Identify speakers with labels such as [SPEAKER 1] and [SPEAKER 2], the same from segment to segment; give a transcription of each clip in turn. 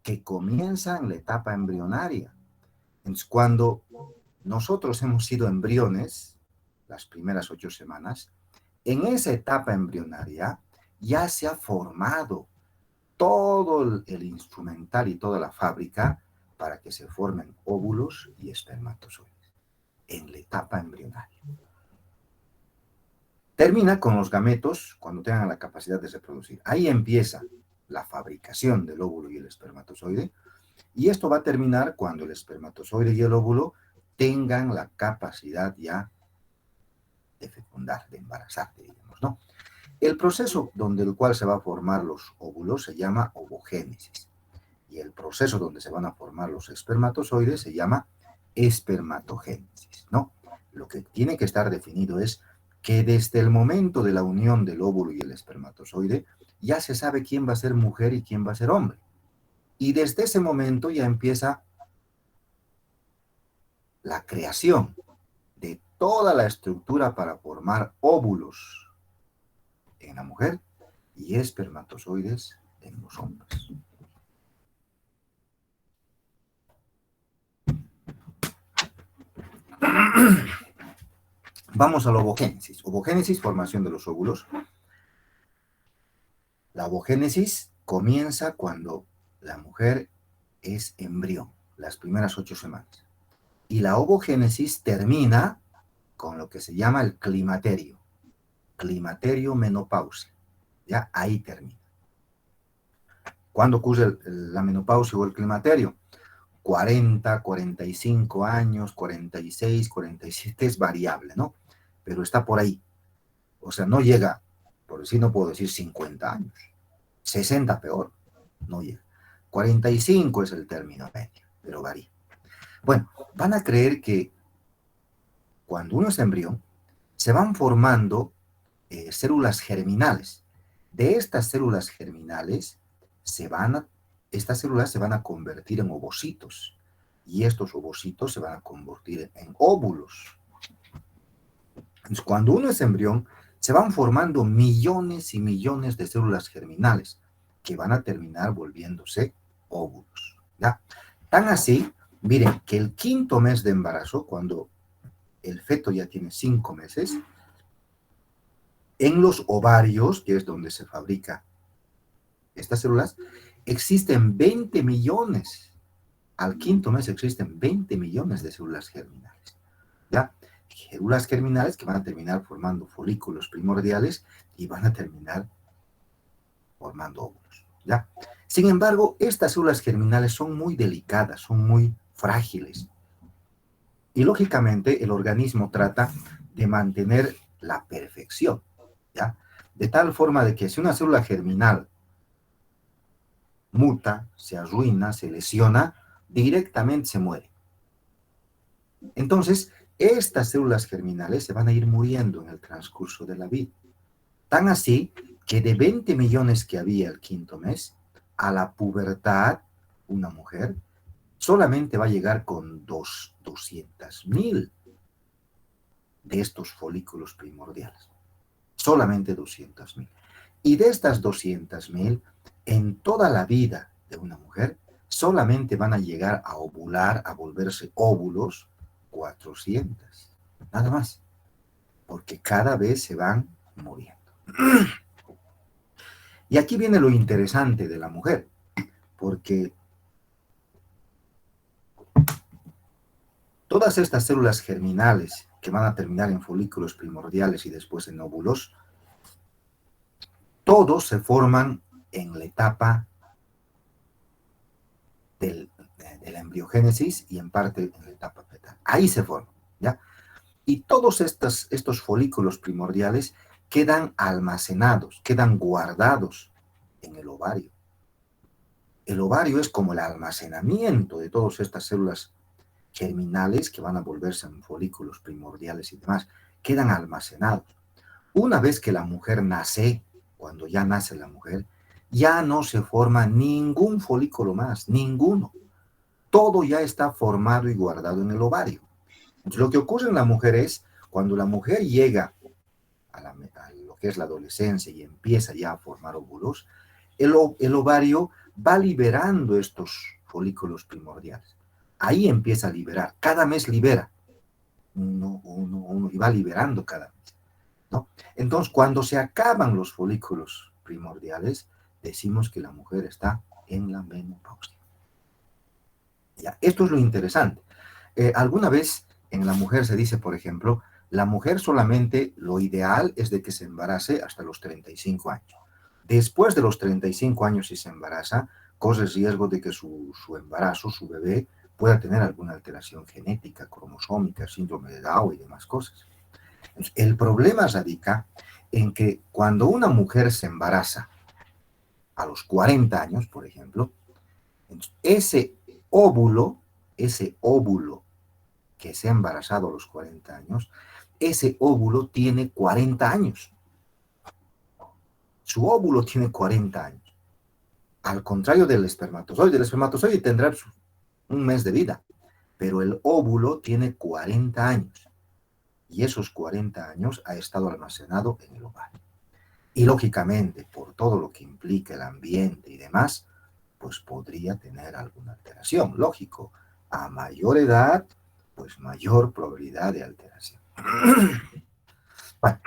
[SPEAKER 1] que comienza en la etapa embrionaria. Entonces, cuando nosotros hemos sido embriones, las primeras 8 semanas, en esa etapa embrionaria ya se ha formado todo el instrumental y toda la fábrica para que se formen óvulos y espermatozoides en la etapa embrionaria. Termina con los gametos cuando tengan la capacidad de reproducir. Ahí empieza la fabricación del óvulo y el espermatozoide, y esto va a terminar cuando el espermatozoide y el óvulo tengan la capacidad ya de fecundar, de embarazar, digamos, ¿no? El proceso donde el cual se va a formar los óvulos se llama ovogénesis, y el proceso donde se van a formar los espermatozoides se llama espermatogénesis, ¿no? Lo que tiene que estar definido es que desde el momento de la unión del óvulo y el espermatozoide ya se sabe quién va a ser mujer y quién va a ser hombre. Y desde ese momento ya empieza la creación de toda la estructura para formar óvulos en la mujer y espermatozoides en los hombres. Vamos a la ovogénesis. Ovogénesis, formación de los óvulos. La ovogénesis comienza cuando la mujer es embrión, las primeras 8 semanas. Y la ovogénesis termina con lo que se llama el climaterio. Climaterio menopausia. Ya ahí termina. ¿Cuándo ocurre la menopausia o el climaterio? 40, 45 años, 46, 47, es variable, ¿no? Pero está por ahí. O sea, no llega, por decir, no puedo decir 50 años. 60 peor, no llega. 45 es el término medio, pero varía. Bueno, van a creer que cuando uno es embrión, se van formando células germinales. De estas células germinales, estas células se van a convertir en ovocitos, y estos ovocitos se van a convertir en óvulos. Entonces, cuando uno es embrión, se van formando millones y millones de células germinales que van a terminar volviéndose óvulos, ¿ya? Tan así, miren, que el 5.º mes de embarazo, cuando el feto ya tiene 5 meses, en los ovarios, que es donde se fabrica estas células, existen 20 millones. Al 5.º mes existen 20 millones de células germinales, ¿ya? Células germinales que van a terminar formando folículos primordiales y van a terminar formando óvulos, ¿ya? Sin embargo, estas células germinales son muy delicadas, son muy frágiles. Y lógicamente el organismo trata de mantener la perfección, ¿ya? De tal forma de que si una célula germinal muta, se arruina, se lesiona, directamente se muere. Entonces, estas células germinales se van a ir muriendo en el transcurso de la vida. Tan así que de 20 millones que había el 5.º mes, a la pubertad, una mujer solamente va a llegar con 200.000 de estos folículos primordiales. Solamente 200.000. Y de estas 200.000, en toda la vida de una mujer, solamente van a llegar a ovular, a volverse óvulos, 400. Nada más. Porque cada vez se van muriendo. Y aquí viene lo interesante de la mujer, porque todas estas células germinales que van a terminar en folículos primordiales y después en óvulos, todos se forman en la etapa de la embriogénesis y en parte en la etapa fetal. Ahí se forman, ¿ya? Y todos estos folículos primordiales quedan almacenados, quedan guardados en el ovario. El ovario es como el almacenamiento de todas estas células germinales que van a volverse en folículos primordiales y demás, quedan almacenados. Una vez que la mujer nace, cuando ya nace la mujer, ya no se forma ningún folículo más, ninguno. Todo ya está formado y guardado en el ovario. Entonces, lo que ocurre en la mujer es, cuando la mujer llega a lo que es la adolescencia y empieza ya a formar óvulos, el ovario va liberando estos folículos primordiales. Ahí empieza a liberar, cada mes libera, uno, y va liberando cada mes, ¿no? Entonces, cuando se acaban los folículos primordiales, decimos que la mujer está en la menopausia. Ya, esto es lo interesante. Alguna vez en la mujer se dice, por ejemplo, la mujer solamente lo ideal es de que se embarace hasta los 35 años. Después de los 35 años, si se embaraza, corre riesgo de que su embarazo, su bebé, pueda tener alguna alteración genética, cromosómica, síndrome de Down y demás cosas. Entonces, el problema radica en que cuando una mujer se embaraza a los 40 años, por ejemplo, ese óvulo, ese óvulo que se ha embarazado a los 40 años, ese óvulo tiene 40 años. Su óvulo tiene 40 años. Al contrario del espermatozoide tendrá un mes de vida, pero el óvulo tiene 40 años. Y esos 40 años ha estado almacenado en el ovario. Y lógicamente, por todo lo que implica el ambiente y demás, pues podría tener alguna alteración. Lógico, a mayor edad, pues mayor probabilidad de alteración. Bueno,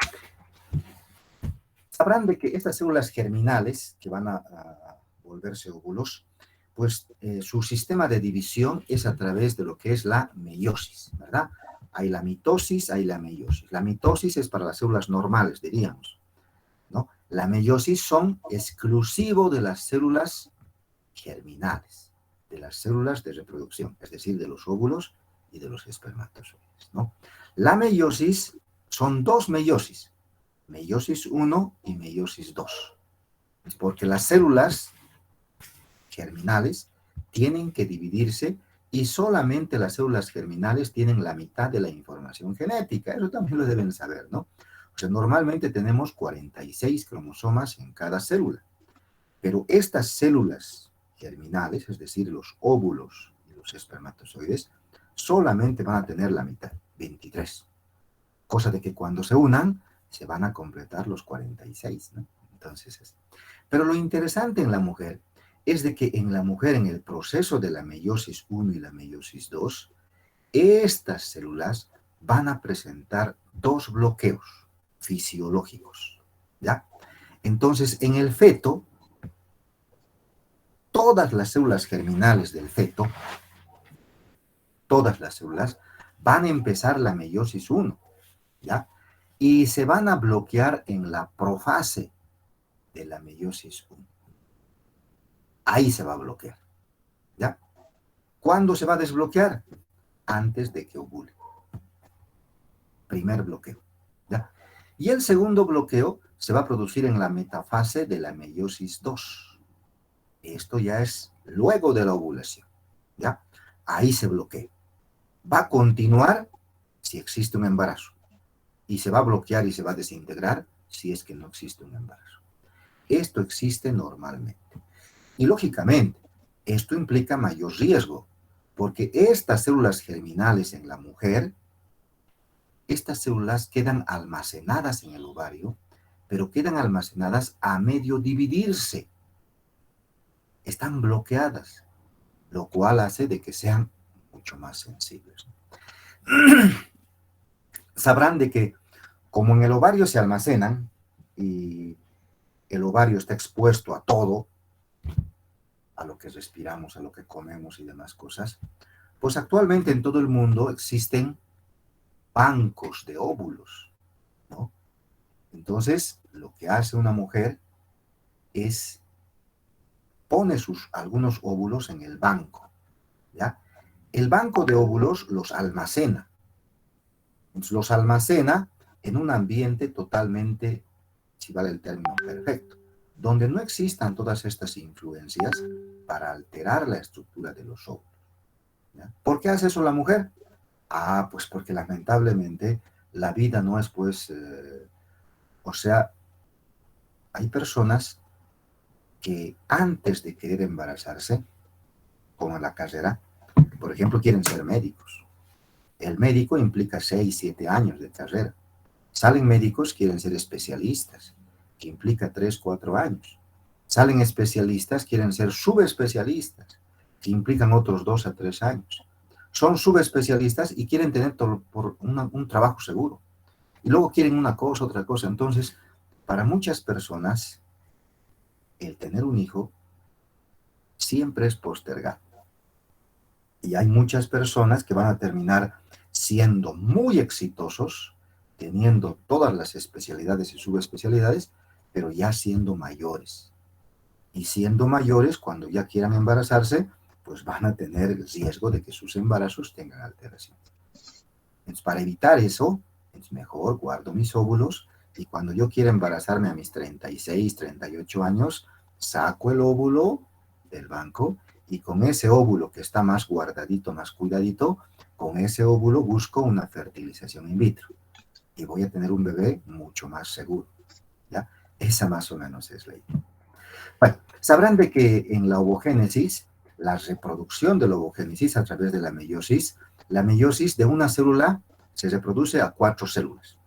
[SPEAKER 1] sabrán de que estas células germinales que van a volverse óvulos, pues su sistema de división es a través de lo que es la meiosis, ¿verdad? Hay la mitosis, hay la meiosis. La mitosis es para las células normales, diríamos, ¿no? La meiosis son exclusivo de las células germinales, de las células de reproducción, es decir, de los óvulos y de los espermatozoides, ¿no? La meiosis son dos meiosis, meiosis 1 y meiosis 2, porque las células germinales tienen que dividirse y solamente las células germinales tienen la mitad de la información genética. Eso también lo deben saber, ¿no? O sea, normalmente tenemos 46 cromosomas en cada célula, pero estas células germinales, es decir, los óvulos y los espermatozoides, solamente van a tener la mitad, 23. Cosa de que cuando se unan, se van a completar los 46, ¿no? Entonces, pero lo interesante en la mujer es de que en la mujer, en el proceso de la meiosis 1 y la meiosis 2, estas células van a presentar dos bloqueos fisiológicos, ¿ya? Entonces, en el feto, todas las células germinales del feto, todas las células, van a empezar la meiosis 1, ¿ya? Y se van a bloquear en la profase de la meiosis 1. Ahí se va a bloquear, ¿ya? ¿Cuándo se va a desbloquear? Antes de que ovule. Primer bloqueo, ¿ya? Y el segundo bloqueo se va a producir en la metafase de la meiosis 2. Esto ya es luego de la ovulación, ¿ya? Ahí se bloquea. Va a continuar si existe un embarazo y se va a bloquear y se va a desintegrar si es que no existe un embarazo. Esto existe normalmente. Y lógicamente, esto implica mayor riesgo, porque estas células germinales en la mujer, estas células quedan almacenadas en el ovario, pero quedan almacenadas a medio dividirse. Están bloqueadas, lo cual hace de que sean mucho más sensibles. Sabrán de que como en el ovario se almacenan y el ovario está expuesto a todo, a lo que respiramos, a lo que comemos y demás cosas, pues actualmente en todo el mundo existen bancos de óvulos, ¿no? Entonces, lo que hace una mujer es pone algunos óvulos en el banco, ¿ya? El banco de óvulos los almacena. Entonces, los almacena en un ambiente totalmente, si vale el término, perfecto, donde no existan todas estas influencias para alterar la estructura de los óvulos, ¿ya? ¿Por qué hace eso la mujer? Ah, pues porque lamentablemente la vida no es pues, o sea, hay personas que antes de querer embarazarse, como en la carrera, por ejemplo, quieren ser médicos. El médico implica 6, 7 años de carrera. Salen médicos, quieren ser especialistas, que implica 3, 4 años. Salen especialistas, quieren ser subespecialistas, que implican otros 2 a 3 años. Son subespecialistas y quieren tener un trabajo seguro. Y luego quieren una cosa, otra cosa. Entonces, para muchas personas, el tener un hijo siempre es postergado. Y hay muchas personas que van a terminar siendo muy exitosos, teniendo todas las especialidades y subespecialidades, pero ya siendo mayores. Y siendo mayores, cuando ya quieran embarazarse, pues van a tener el riesgo de que sus embarazos tengan alteraciones. Entonces, para evitar eso, es mejor guardo mis óvulos y cuando yo quiera embarazarme a mis 36, 38 años, saco el óvulo del banco y con ese óvulo que está más guardadito, más cuidadito, con ese óvulo busco una fertilización in vitro y voy a tener un bebé mucho más seguro. ¿Ya? Esa más o menos es la idea. Bueno, sabrán de que en la ovogénesis, la reproducción de la ovogénesis a través de la meiosis de una célula se reproduce a 4 células.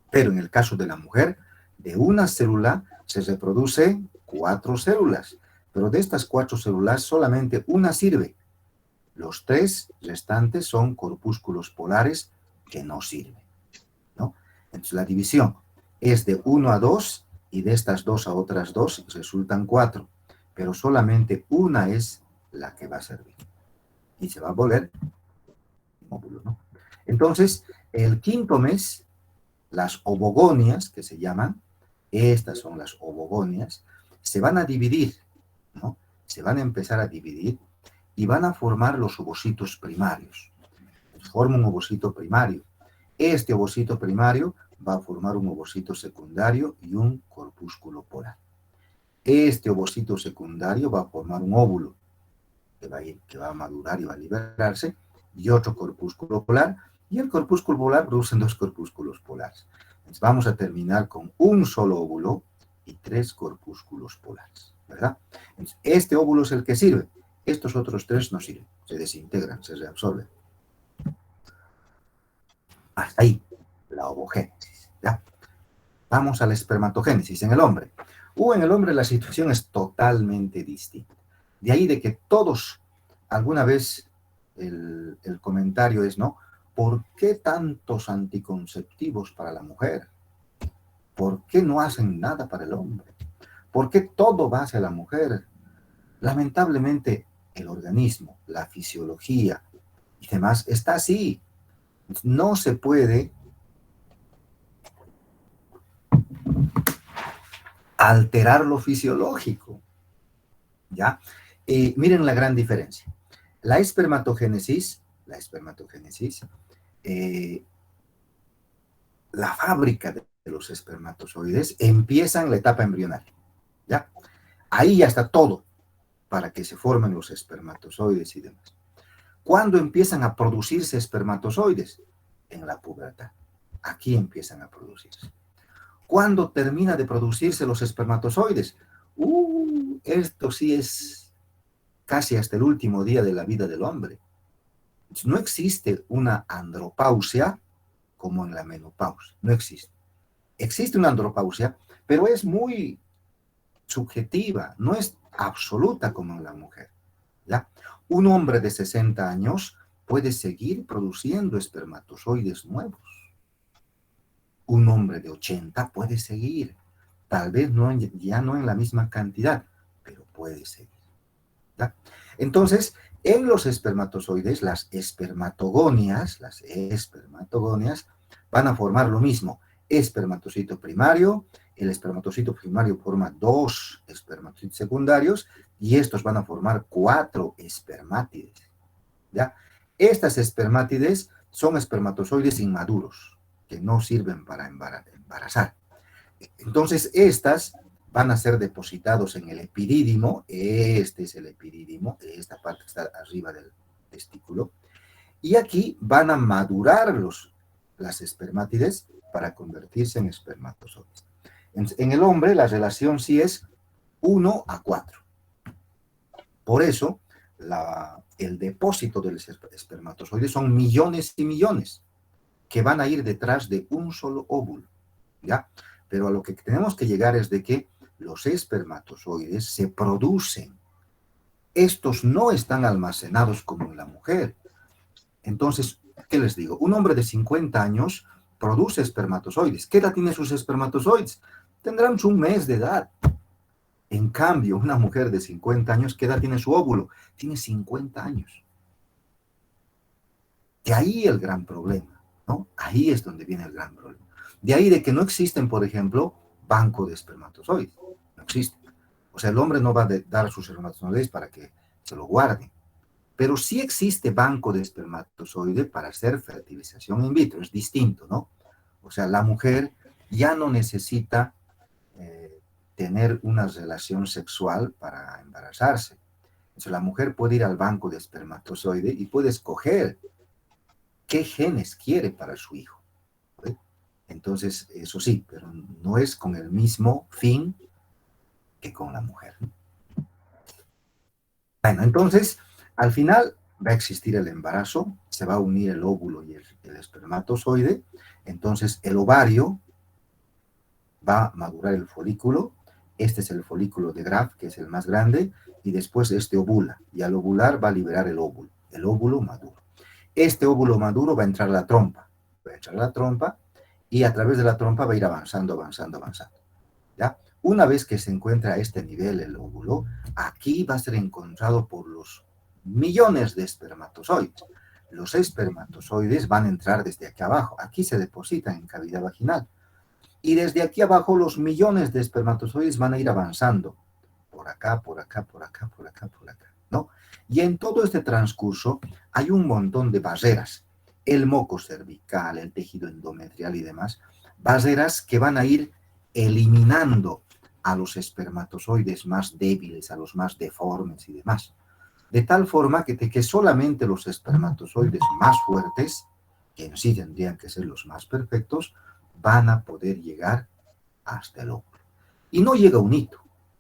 [SPEAKER 1] Pero en el caso de la mujer, de una célula se reproduce 4 células. Pero de estas 4 células, solamente una sirve. Los 3 restantes son corpúsculos polares que no sirven, ¿no? Entonces la división es de 1 a 2 y de estas 2 a otras 2 resultan 4, pero solamente una es la que va a servir y se va a volver óvulo, ¿no? Entonces, el quinto mes, las ovogonias, que se llaman, estas son las ovogonias, se van a dividir, ¿no? Se van a empezar a dividir y van a formar los ovocitos primarios. Forma un ovocito primario. Este ovocito primario va a formar un ovocito secundario y un corpúsculo polar. Este ovocito secundario va a formar un óvulo que va a madurar y va a liberarse, y otro corpúsculo polar, y el corpúsculo polar produce 2 corpúsculos polares. Entonces vamos a terminar con un solo óvulo y 3 corpúsculos polares, ¿verdad? Entonces, este óvulo es el que sirve, estos otros 3 no sirven, se desintegran, se reabsorben. Hasta ahí, la ovogénesis, ¿ya? Vamos a la espermatogénesis en el hombre. En el hombre la situación es totalmente distinta. De ahí de que todos, alguna vez el comentario es, ¿no? ¿Por qué tantos anticonceptivos para la mujer? ¿Por qué no hacen nada para el hombre? ¿Por qué todo va hacia la mujer? Lamentablemente, el organismo, la fisiología y demás está así. No se puede alterar lo fisiológico, ¿ya? Miren la gran diferencia. La espermatogénesis, la fábrica de los espermatozoides empieza en la etapa embrional, ¿ya? Ahí ya está todo para que se formen los espermatozoides y demás. ¿Cuándo empiezan a producirse espermatozoides? En la pubertad. Aquí empiezan a producirse. ¿Cuándo termina de producirse los espermatozoides? Esto sí es casi hasta el último día de la vida del hombre. No existe una andropausia como en la menopausia, no existe. Existe una andropausia, pero es muy subjetiva, no es absoluta como en la mujer, ¿ya? Un hombre de 60 años puede seguir produciendo espermatozoides nuevos. Un hombre de 80 puede seguir, tal vez ya no en la misma cantidad, pero puede seguir, ¿ya? Entonces, en los espermatozoides, las espermatogonias van a formar lo mismo. Espermatocito primario, el espermatocito primario forma 2 espermatocitos secundarios y estos van a formar 4 espermátides, ¿ya? Estas espermátides son espermatozoides inmaduros, que no sirven para embarazar. Entonces, estas van a ser depositados en el epidídimo, este es el epidídimo, esta parte que está arriba del testículo, y aquí van a madurar las espermátides para convertirse en espermatozoides. En el hombre la relación sí es 1 a 4. Por eso, el depósito de los espermatozoides son millones y millones que van a ir detrás de un solo óvulo, ¿ya? Pero a lo que tenemos que llegar es de que los espermatozoides se producen. Estos no están almacenados como en la mujer. Entonces, ¿qué les digo? Un hombre de 50 años produce espermatozoides. ¿Qué edad tiene sus espermatozoides? Tendrán un mes de edad. En cambio, una mujer de 50 años, ¿qué edad tiene su óvulo? Tiene 50 años. De ahí el gran problema, ¿no? Ahí es donde viene el gran problema. De ahí de que no existen, por ejemplo, banco de espermatozoides. No existen. O sea, el hombre no va a dar sus espermatozoides para que se lo guarden. Pero sí existe banco de espermatozoide para hacer fertilización in vitro. Es distinto, ¿no? O sea, la mujer ya no necesita tener una relación sexual para embarazarse. Entonces, la mujer puede ir al banco de espermatozoide y puede escoger qué genes quiere para su hijo. ¿Sí? Entonces, eso sí, pero no es con el mismo fin que con la mujer, ¿no? Bueno, entonces, al final va a existir el embarazo, se va a unir el óvulo y el espermatozoide, entonces el ovario va a madurar el folículo, este es el folículo de Graf, que es el más grande, y después este ovula, y al ovular va a liberar el óvulo maduro. Este óvulo maduro va a entrar a la trompa, y a través de la trompa va a ir avanzando, avanzando, avanzando. ¿Ya? Una vez que se encuentra a este nivel el óvulo, aquí va a ser encontrado por los millones de espermatozoides. Los espermatozoides van a entrar desde aquí abajo, aquí se depositan en cavidad vaginal. Y desde aquí abajo los millones de espermatozoides van a ir avanzando, por acá, por acá, por acá, por acá, por acá, ¿no? Y en todo este transcurso hay un montón de barreras, el moco cervical, el tejido endometrial y demás, barreras que van a ir eliminando a los espermatozoides más débiles, a los más deformes y demás. De tal forma que solamente los espermatozoides más fuertes, que en sí tendrían que ser los más perfectos, van a poder llegar hasta el óvulo. Y no llega un hito,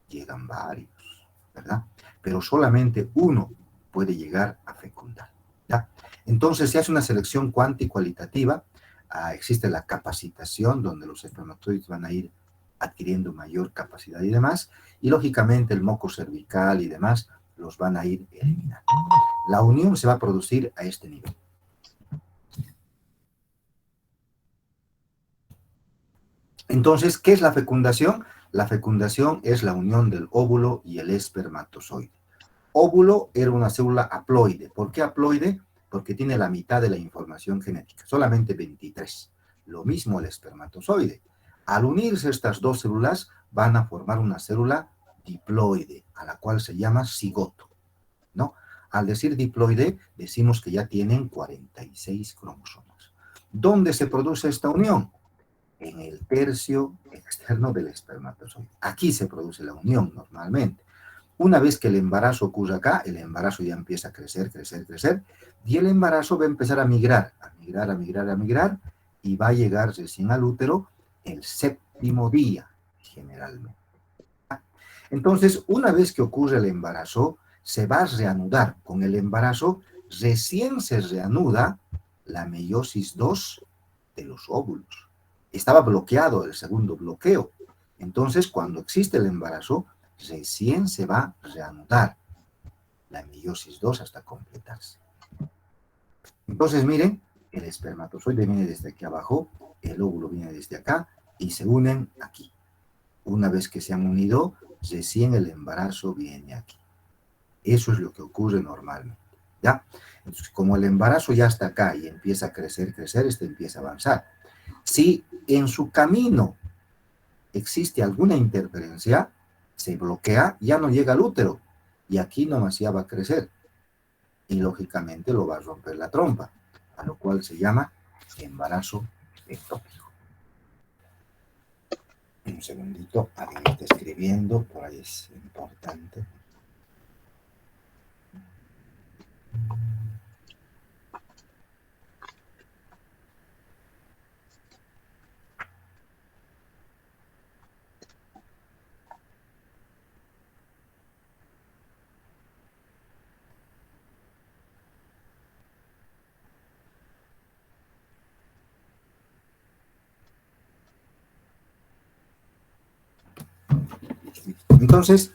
[SPEAKER 1] llegan varios, ¿verdad? Pero solamente uno puede llegar a fecundar, ¿ya? Entonces se hace una selección cuantitativa, existe la capacitación donde los espermatozoides van a ir adquiriendo mayor capacidad y demás, y lógicamente el moco cervical y demás los van a ir eliminando. La unión se va a producir a este nivel. Entonces, ¿qué es la fecundación? La fecundación es la unión del óvulo y el espermatozoide. Óvulo era una célula haploide. ¿Por qué haploide? Porque tiene la mitad de la información genética, solamente 23. Lo mismo el espermatozoide. Al unirse estas dos células, van a formar una célula diploide, a la cual se llama cigoto, ¿no? Al decir diploide, decimos que ya tienen 46 cromosomas. ¿Dónde se produce esta unión? En el tercio externo del espermatozoide. Aquí se produce la unión normalmente. Una vez que el embarazo ocurre acá, el embarazo ya empieza a crecer, crecer, crecer, y el embarazo va a empezar a migrar, a migrar, a migrar, a migrar, y va a llegar recién al útero el séptimo día, generalmente. Entonces, una vez que ocurre el embarazo, se va a reanudar. Con el embarazo, recién se reanuda la meiosis 2 de los óvulos. Estaba bloqueado el segundo bloqueo. Entonces, cuando existe el embarazo, recién se va a reanudar la meiosis 2 hasta completarse. Entonces, miren, el espermatozoide viene desde aquí abajo, el óvulo viene desde acá y se unen aquí. Una vez que se han unido, recién el embarazo viene aquí. Eso es lo que ocurre normalmente, ¿ya? Entonces, como el embarazo ya está acá y empieza a crecer, crecer, este empieza a avanzar. Si en su camino existe alguna interferencia, se bloquea, ya no llega al útero y aquí nomás ya va a crecer y lógicamente lo va a romper la trompa, a lo cual se llama embarazo ectópico. Un segundito, alguien está escribiendo, por ahí es importante. Entonces,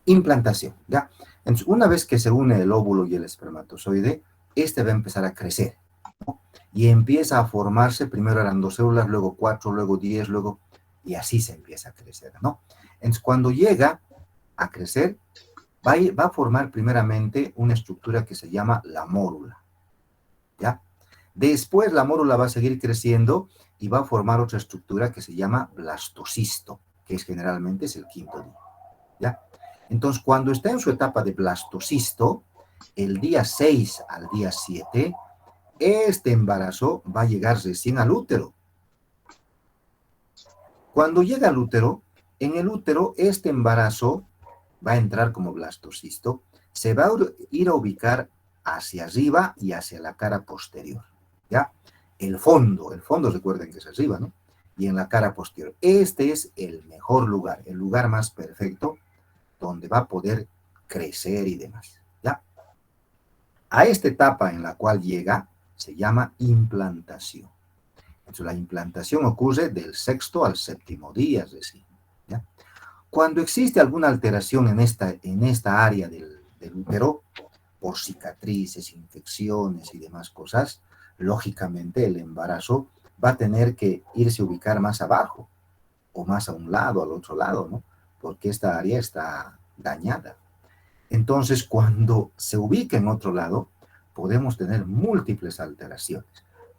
[SPEAKER 1] implantación, ¿ya? Entonces, una vez que se une el óvulo y el espermatozoide, este va a empezar a crecer, ¿no? Y empieza a formarse, primero eran 2 células, luego 4, luego 10, luego, y así se empieza a crecer, ¿no? Entonces, cuando llega a crecer, va a formar primeramente una estructura que se llama la mórula, ¿ya? Después la mórula va a seguir creciendo y va a formar otra estructura que se llama blastocisto, que generalmente es el quinto día, ¿ya? Entonces, cuando está en su etapa de blastocisto, el día 6 al día 7, este embarazo va a llegar recién al útero. Cuando llega al útero, en el útero este embarazo va a entrar como blastocisto, se va a ir a ubicar hacia arriba y hacia la cara posterior, ¿ya? El fondo recuerden que es arriba, ¿no? Y en la cara posterior. Este es el mejor lugar, el lugar más perfecto donde va a poder crecer y demás, ¿ya? A esta etapa en la cual llega se llama implantación. Entonces, la implantación ocurre del 6º al 7º día, es decir, ¿ya? Cuando existe alguna alteración en esta área del útero, por cicatrices, infecciones y demás cosas, lógicamente el embarazo va a tener que irse a ubicar más abajo, o más a un lado, al otro lado, ¿no? Porque esta área está dañada. Entonces, cuando se ubica en otro lado, podemos tener múltiples alteraciones,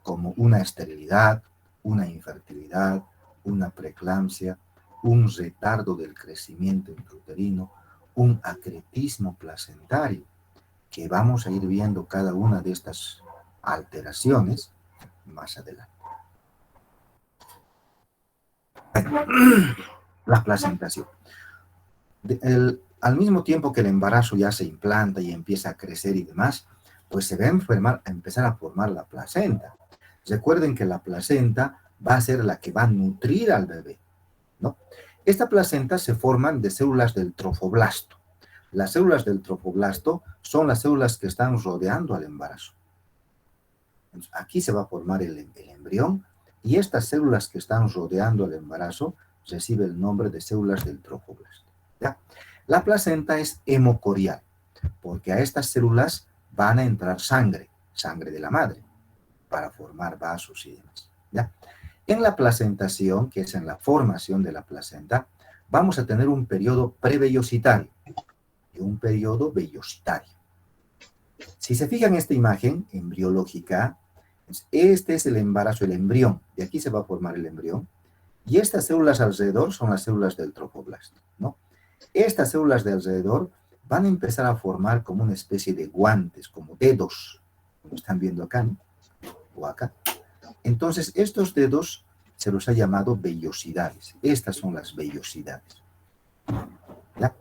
[SPEAKER 1] como una esterilidad, una infertilidad, una preeclampsia, un retardo del crecimiento intrauterino, un acretismo placentario, que vamos a ir viendo cada una de estas alteraciones más adelante. La placentación. Al mismo tiempo que el embarazo ya se implanta y empieza a crecer y demás, pues se va a empezar a formar la placenta. Recuerden que la placenta va a ser la que va a nutrir al bebé, ¿no? Esta placenta se forman de células del trofoblasto. Las células del trofoblasto son las células que están rodeando al embarazo. Entonces, aquí se va a formar el embrión y estas células que están rodeando al embarazo reciben el nombre de células del trofoblasto, ¿ya? La placenta es hemocorial porque a estas células van a entrar sangre de la madre, para formar vasos y demás, ¿ya? En la placentación, que es en la formación de la placenta, vamos a tener un periodo prevellositario y un periodo vellositario. Si se fijan en esta imagen embriológica, este es el embarazo, el embrión. De aquí se va a formar el embrión. Y estas células alrededor son las células del trofoblasto, ¿no? Estas células de alrededor van a empezar a formar como una especie de guantes, como dedos, como están viendo acá, ¿no? O acá. Entonces, estos dedos se los ha llamado vellosidades. Estas son las vellosidades, ¿ya?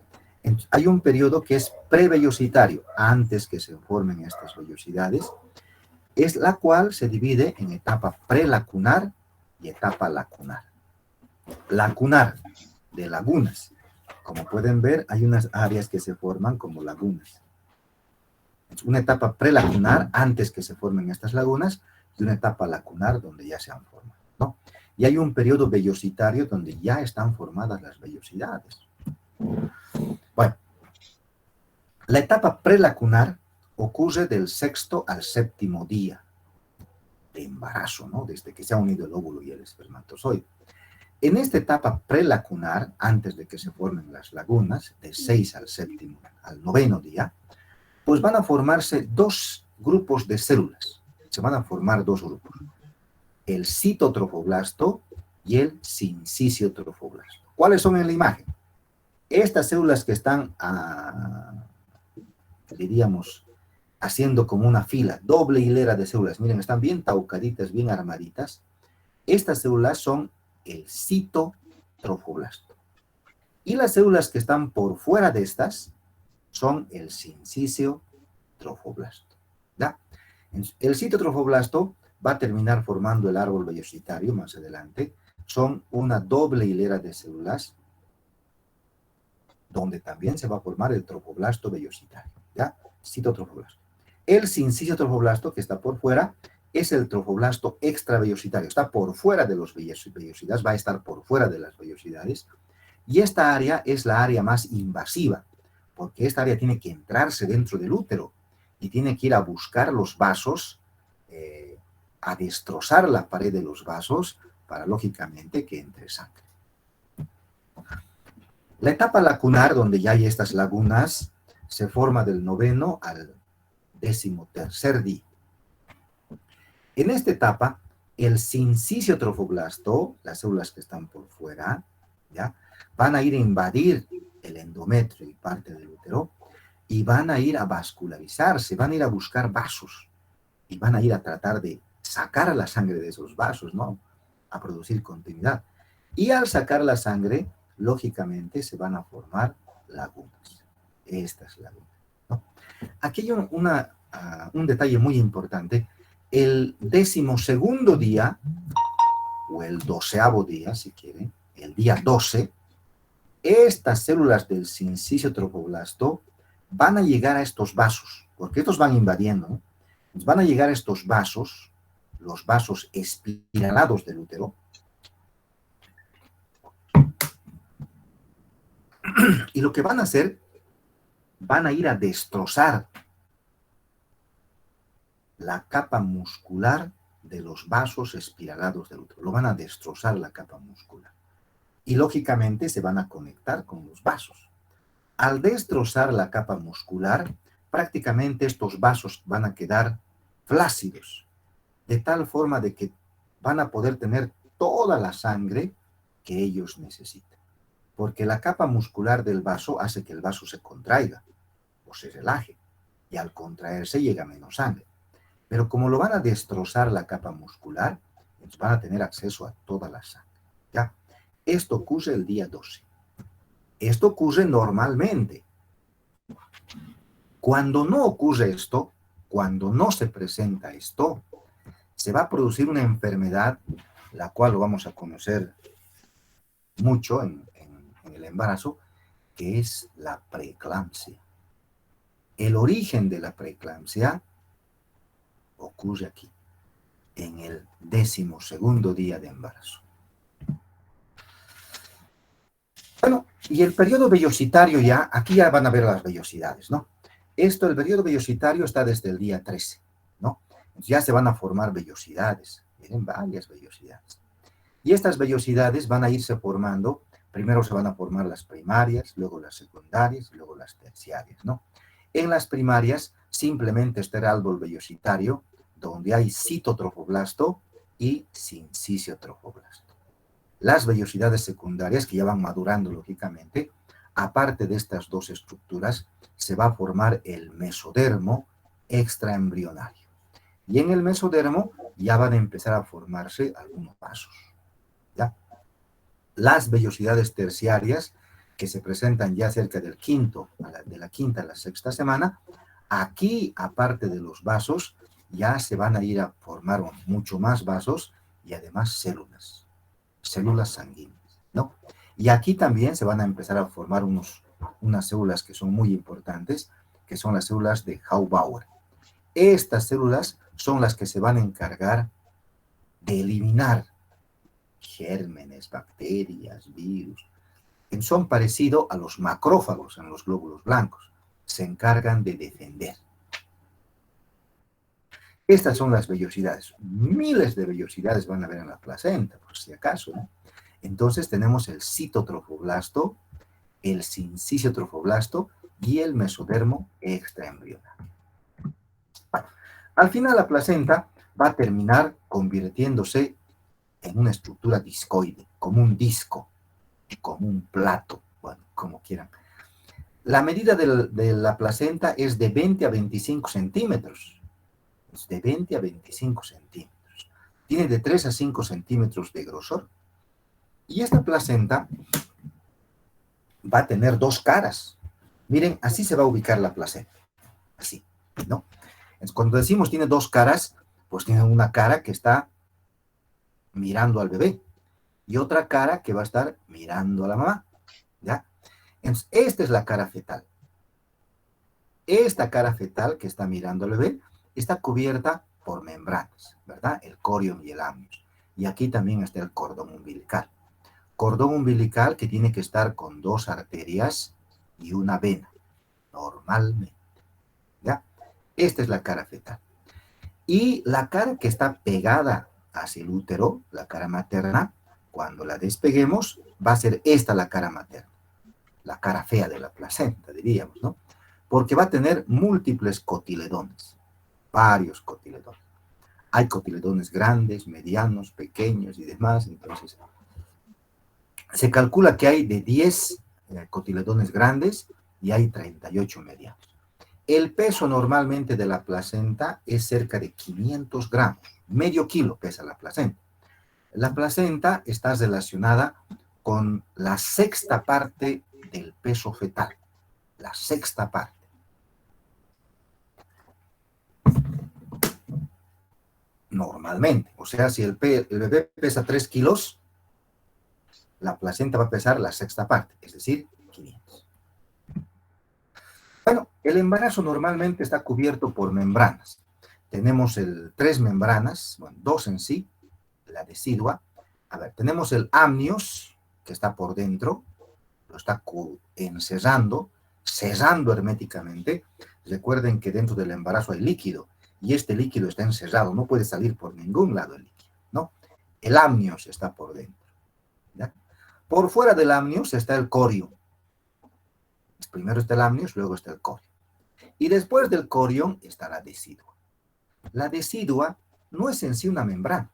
[SPEAKER 1] Entonces, hay un periodo que es prevellositario, antes que se formen estas vellosidades, es la cual se divide en etapa prelacunar y etapa lacunar. Lacunar, de lagunas. Como pueden ver, hay unas áreas que se forman como lagunas. Es una etapa prelacunar, antes que se formen estas lagunas, y una etapa lacunar donde ya se han formado, ¿no? Y hay un periodo vellositario donde ya están formadas las vellosidades. Bueno, la etapa prelacunar ocurre del 6º al 7º día de embarazo, ¿no? Desde que se ha unido el óvulo y el espermatozoide. En esta etapa prelacunar, antes de que se formen las lagunas, del 6 al 7º, al 9º día, pues van a formarse 2 grupos de células. Se van a formar 2 grupos. El citotrofoblasto y el sinciciotrofoblasto. ¿Cuáles son en la imagen? Estas células que están, diríamos, haciendo como una fila, doble hilera de células. Miren, están bien taucaditas, bien armaditas. Estas células son el citotrofoblasto. Y las células que están por fuera de estas son el sinciciotrofoblasto, ¿ya? El citotrofoblasto va a terminar formando el árbol vellositario más adelante. Son una doble hilera de células donde también se va a formar el trofoblasto vellositario, ¿ya? Citotrofoblasto. El sinciciotrofoblasto, que está por fuera, es el trofoblasto extravellositario. Está por fuera de los vellosidades, va a estar por fuera de las vellosidades. Y esta área es la área más invasiva, porque esta área tiene que entrarse dentro del útero y tiene que ir a buscar los vasos, a destrozar la pared de los vasos para, lógicamente, que entre sangre. La etapa lacunar, donde ya hay estas lagunas, se forma del 9º al 13º día. En esta etapa, el sincicio trofoblasto, las células que están por fuera, ¿ya?, van a ir a invadir el endometrio y parte del útero y van a ir a vascularizarse, van a ir a buscar vasos y van a ir a tratar de sacar la sangre de esos vasos, ¿no?, a producir continuidad. Y al sacar la sangre, lógicamente se van a formar lagunas, estas lagunas, ¿no? Aquí hay un detalle muy importante. El 12º día, o el 12º día, si quieren, el día 12, estas células del sincicio trofoblasto van a llegar a estos vasos, porque estos van invadiendo, ¿no? Van a llegar a estos vasos, los vasos espiralados del útero, y lo que van a hacer, van a ir a destrozar la capa muscular de los vasos espiralados del útero. Lo van a destrozar la capa muscular. Y lógicamente se van a conectar con los vasos. Al destrozar la capa muscular, prácticamente estos vasos van a quedar flácidos, de tal forma de que van a poder tener toda la sangre que ellos necesitan. Porque la capa muscular del vaso hace que el vaso se contraiga o se relaje, y al contraerse llega menos sangre. Pero como lo van a destrozar la capa muscular, pues van a tener acceso a toda la sangre, ¿ya? Esto ocurre el día 12. Esto ocurre normalmente. Cuando no ocurre esto, cuando no se presenta esto, se va a producir una enfermedad, la cual lo vamos a conocer mucho en el embarazo, que es la preeclampsia. El origen de la preeclampsia ocurre aquí, en el 12º día de embarazo. Bueno, y el periodo vellositario ya, aquí ya van a ver las vellosidades, ¿no? El periodo vellositario está desde el día 13, ¿no? Ya se van a formar vellosidades, miren, varias vellosidades. Y estas vellosidades van a irse formando, primero se van a formar las primarias, luego las secundarias, luego las terciarias, ¿no? En las primarias simplemente está el árbol vellositario, donde hay citotrofoblasto y sincicio trofoblasto. Las vellosidades secundarias, que ya van madurando lógicamente, aparte de estas dos estructuras, se va a formar el mesodermo extraembrionario. Y en el mesodermo ya van a empezar a formarse algunos vasos, ¿ya? Las vellosidades terciarias, que se presentan ya cerca del de la quinta a la sexta semana, aquí, aparte de los vasos, ya se van a ir a formar mucho más vasos y además células sanguíneas, ¿no? Y aquí también se van a empezar a formar unas células que son muy importantes, que son las células de Haubauer. Estas células son las que se van a encargar de eliminar gérmenes, bacterias, virus, que son parecidos a los macrófagos en los glóbulos blancos. Se encargan de defender. Estas son las vellosidades. Miles de vellosidades van a haber en la placenta, por si acaso, ¿no? Entonces tenemos el citotrofoblasto, el sincicio trofoblasto y el mesodermo extraembrionario. Bueno, al final la placenta va a terminar convirtiéndose en una estructura discoide, como un disco, como un plato, bueno, como quieran. La medida de la placenta es de 20 a 25 centímetros. Es de 20 a 25 centímetros. Tiene de 3 a 5 centímetros de grosor. Y esta placenta va a tener dos caras. Miren, así se va a ubicar la placenta. Así, ¿no? Entonces, cuando decimos tiene dos caras, pues tiene una cara que está mirando al bebé y otra cara que va a estar mirando a la mamá, ¿ya? Entonces, esta es la cara fetal. Esta cara fetal que está mirando al bebé está cubierta por membranas, ¿verdad? El corium y el amnios. Y aquí también está el cordón umbilical. Cordón umbilical que tiene que estar con 2 arterias y una vena, normalmente, ¿ya? Esta es la cara fetal. Y la cara que está pegada hacia el útero, la cara materna, cuando la despeguemos, va a ser esta la cara materna, la cara fea de la placenta, diríamos, ¿no? Porque va a tener múltiples cotiledones, varios cotiledones. Hay cotiledones grandes, medianos, pequeños y demás, entonces se calcula que hay de 10 cotiledones grandes y hay 38 medianos. El peso normalmente de la placenta es cerca de 500 gramos, medio kilo pesa la placenta. La placenta está relacionada con la sexta parte del peso fetal, la sexta parte. Normalmente, o sea, si el bebé pesa 3 kilos, la placenta va a pesar la sexta parte, es decir, 500. Bueno, el embarazo normalmente está cubierto por membranas. Tenemos 3 membranas, bueno, 2 en sí, la decidua. A ver, tenemos el amnios, que está por dentro, lo está encerrando, cerrando herméticamente. Recuerden que dentro del embarazo hay líquido, y este líquido está encerrado, no puede salir por ningún lado el líquido, ¿no? El amnios está por dentro, ¿ya? Por fuera del amnios está el corium. Primero está el amnios, luego está el corium. Y después del corium está la decidua. La decidua no es en sí una membrana.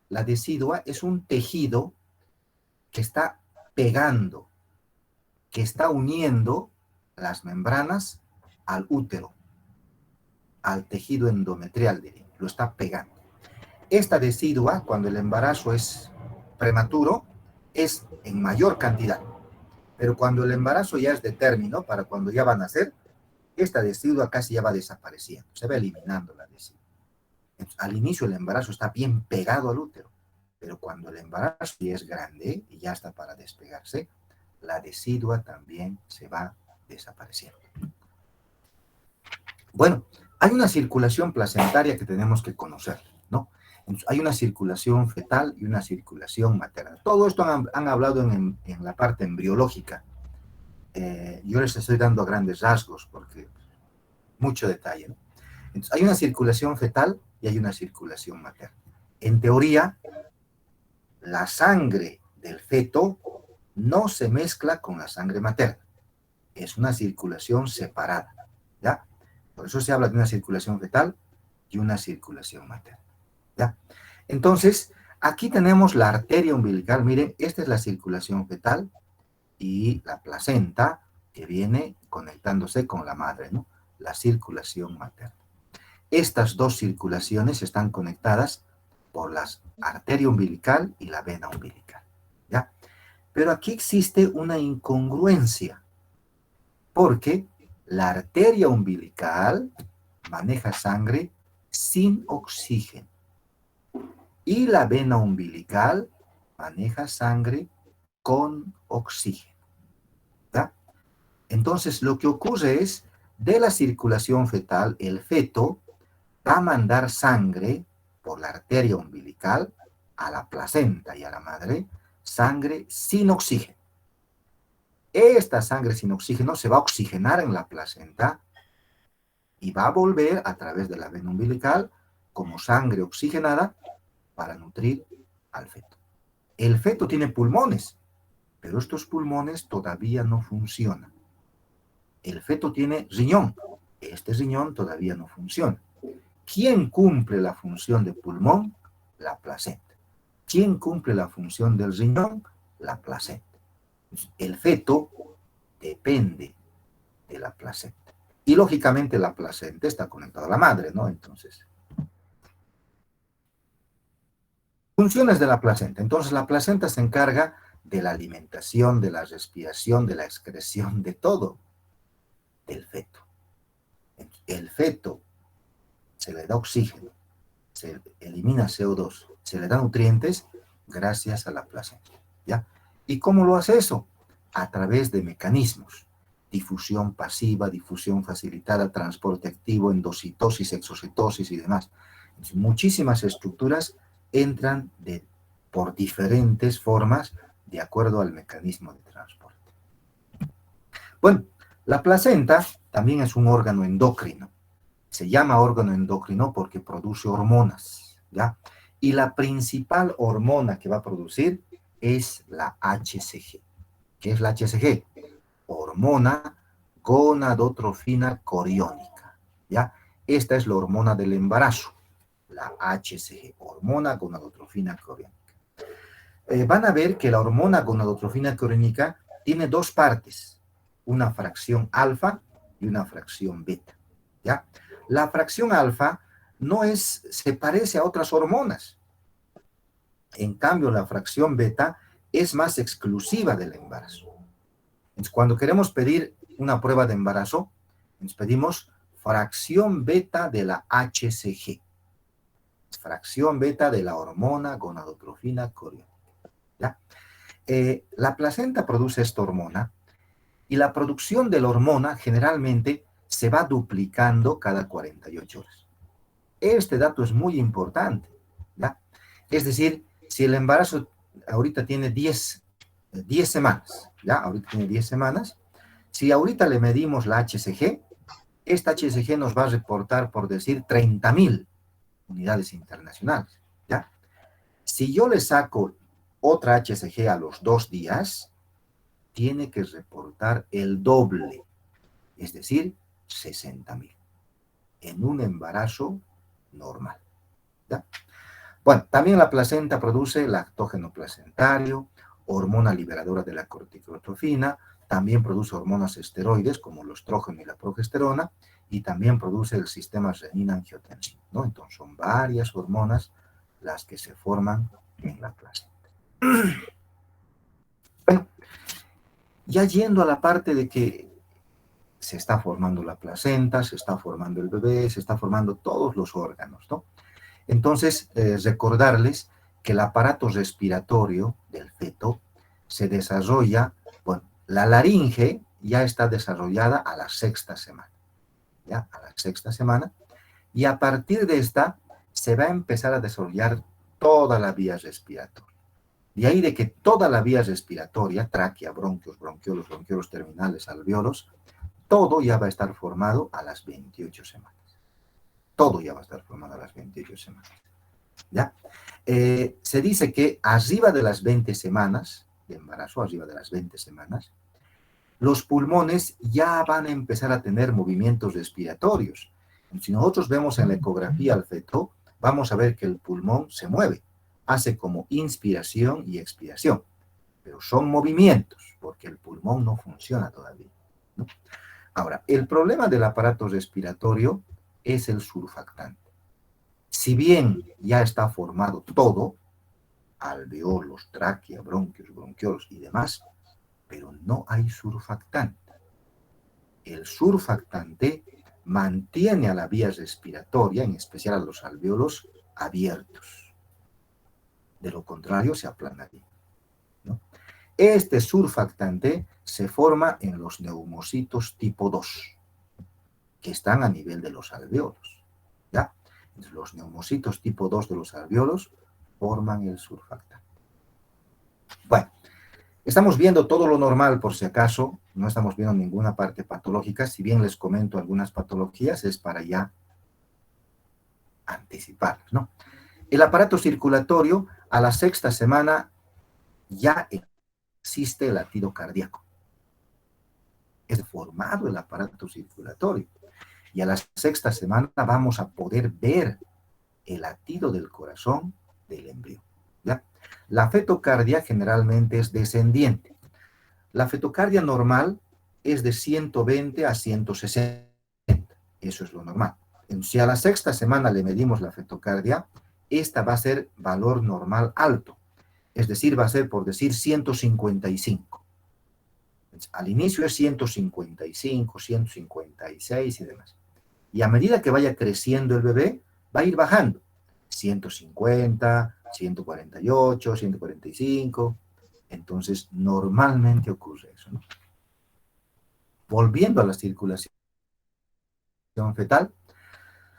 [SPEAKER 1] La decidua es un tejido que está pegando, que está uniendo las membranas al útero, al tejido endometrial, diría, lo está pegando. Esta decidua, cuando el embarazo es prematuro, es en mayor cantidad. Pero cuando el embarazo ya es de término, para cuando ya van a nacer, esta decidua casi ya va desapareciendo, se va eliminando la decidua. Entonces, al inicio el embarazo está bien pegado al útero, pero cuando el embarazo ya es grande y ya está para despegarse, la decidua también se va desapareciendo. Bueno, hay una circulación placentaria que tenemos que conocer, ¿no? Entonces, hay una circulación fetal y una circulación materna. Todo esto han hablado en la parte embriológica. Yo les estoy dando grandes rasgos porque mucho detalle, ¿no? Entonces, hay una circulación fetal y hay una circulación materna. En teoría, la sangre del feto no se mezcla con la sangre materna. Es una circulación separada, ¿ya? Por eso se habla de una circulación fetal y una circulación materna, ¿ya? Entonces, aquí tenemos la arteria umbilical. Miren, esta es la circulación fetal y la placenta que viene conectándose con la madre, ¿no? La circulación materna. Estas dos circulaciones están conectadas por la arteria umbilical y la vena umbilical, ¿ya? Pero aquí existe una incongruencia, porque la arteria umbilical maneja sangre sin oxígeno y la vena umbilical maneja sangre con oxígeno, ¿ya? Entonces, lo que ocurre es, de la circulación fetal, el feto va a mandar sangre por la arteria umbilical a la placenta y a la madre, sangre sin oxígeno. Esta sangre sin oxígeno se va a oxigenar en la placenta y va a volver a través de la vena umbilical como sangre oxigenada para nutrir al feto. El feto tiene pulmones, pero estos pulmones todavía no funcionan. El feto tiene riñón, este riñón todavía no funciona. ¿Quién cumple la función de pulmón? La placenta. ¿Quién cumple la función del riñón? La placenta. El feto depende de la placenta. Y lógicamente la placenta está conectada a la madre, ¿no? Entonces, funciones de la placenta. Entonces, la placenta se encarga de la alimentación, de la respiración, de la excreción, de todo del feto. El feto se le da oxígeno, se elimina CO2, se le da nutrientes gracias a la placenta, ¿ya? ¿Y cómo lo hace eso? A través de mecanismos: difusión pasiva, difusión facilitada, transporte activo, endocitosis, exocitosis y demás. Muchísimas estructuras entran por diferentes formas de acuerdo al mecanismo de transporte. Bueno, la placenta también es un órgano endocrino. Se llama órgano endocrino porque produce hormonas, ¿ya? Y la principal hormona que va a producir es la HCG. ¿Qué es la HCG? Hormona gonadotrofina coriónica, ¿ya? Esta es la hormona del embarazo, la HCG, hormona gonadotrofina coriónica. Van a ver que la hormona gonadotrofina coriónica tiene dos partes, una fracción alfa y una fracción beta, ¿ya? La fracción alfa se parece a otras hormonas. En cambio, la fracción beta es más exclusiva del embarazo. Entonces, cuando queremos pedir una prueba de embarazo, nos pedimos fracción beta de la HCG, fracción beta de la hormona gonadotrofina coriónica, ¿ya? La placenta produce esta hormona y la producción de la hormona generalmente se va duplicando cada 48 horas. Este dato es muy importante, ¿ya? Es decir, si el embarazo ahorita tiene 10 semanas, ¿ya? Ahorita tiene 10 semanas. Si ahorita le medimos la HCG, esta HCG nos va a reportar, por decir, 30.000 unidades internacionales, ¿ya? Si yo le saco otra HCG a los 2 días, tiene que reportar el doble, es decir, 60.000 en un embarazo normal, ¿ya? Bueno, también la placenta produce lactógeno placentario, hormona liberadora de la corticotrofina, también produce hormonas esteroides como el estrógeno y la progesterona, y también produce el sistema renina-angiotensina, ¿no? Entonces son varias hormonas las que se forman en la placenta. Bueno, ya yendo a la parte de que se está formando la placenta, se está formando el bebé, se está formando todos los órganos, ¿no? Entonces, recordarles que el aparato respiratorio del feto se desarrolla, bueno, la laringe ya está desarrollada a la 6ª semana, ¿ya? A la 6ª semana, y a partir de esta se va a empezar a desarrollar toda la vía respiratoria. De ahí de que toda la vía respiratoria, tráquea, bronquios, bronquiolos terminales, alveolos, todo ya va a estar formado a las 28 semanas. Todo ya va a estar formado a las 28 semanas. ¿Ya? Se dice que arriba de las 20 semanas de embarazo, arriba de las 20 semanas, los pulmones ya van a empezar a tener movimientos respiratorios. Si nosotros vemos en la ecografía al feto, vamos a ver que el pulmón se mueve, hace como inspiración y expiración, pero son movimientos, porque el pulmón no funciona todavía, ¿no? Ahora, el problema del aparato respiratorio es el surfactante. Si bien ya está formado todo, alveolos, tráquea, bronquios, bronquiolos y demás, pero no hay surfactante. El surfactante mantiene a la vía respiratoria, en especial a los alveolos, abiertos. De lo contrario, se aplanaría, ¿no? Este surfactante se forma en los neumocitos tipo 2, que están a nivel de los alveolos, ¿ya? Entonces, los neumocitos tipo 2 de los alveolos forman el surfactante. Bueno, estamos viendo todo lo normal por si acaso, no estamos viendo ninguna parte patológica. Si bien les comento algunas patologías, es para ya anticiparlas, ¿no? El aparato circulatorio, a la 6ª semana ya existe el latido cardíaco. Es formado el aparato circulatorio. Y a la 6ª semana vamos a poder ver el latido del corazón del embrión, ¿ya? La fetocardia generalmente es descendiente. La fetocardia normal es de 120 a 160. Eso es lo normal. Si a la 6ª semana le medimos la fetocardia, esta va a ser valor normal alto. Es decir, va a ser, por decir, 155. Al inicio es 155, 156 y demás. Y a medida que vaya creciendo el bebé, va a ir bajando. 150, 148, 145. Entonces, normalmente ocurre eso, ¿no? Volviendo a la circulación fetal,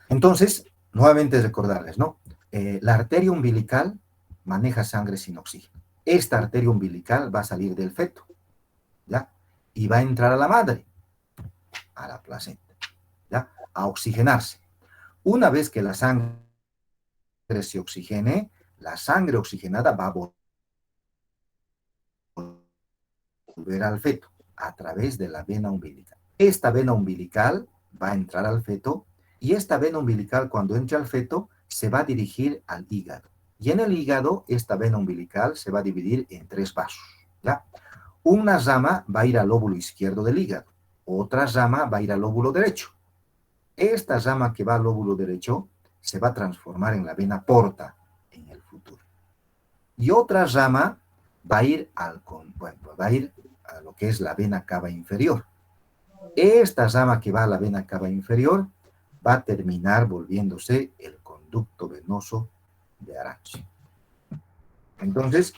[SPEAKER 1] entonces, Nuevamente recordarles, ¿no? La arteria umbilical maneja sangre sin oxígeno. Esta arteria umbilical va a salir del feto, ¿ya? Y va a entrar a la madre, a la placenta, ¿ya? A oxigenarse. Una vez que la sangre se oxigene, la sangre oxigenada va a volver al feto a través de la vena umbilical. Esta vena umbilical va a entrar al feto y esta vena umbilical cuando entre al feto se va a dirigir al hígado. Y en el hígado esta vena umbilical se va a dividir en 3 vasos, ¿ya? Una rama va a ir al lóbulo izquierdo del hígado, otra rama va a ir al lóbulo derecho. Esta rama que va al lóbulo derecho se va a transformar en la vena porta en el futuro. Y otra rama va a ir a lo que es la vena cava inferior. Esta rama que va a la vena cava inferior va a terminar volviéndose el conducto venoso de Aracchi. Entonces,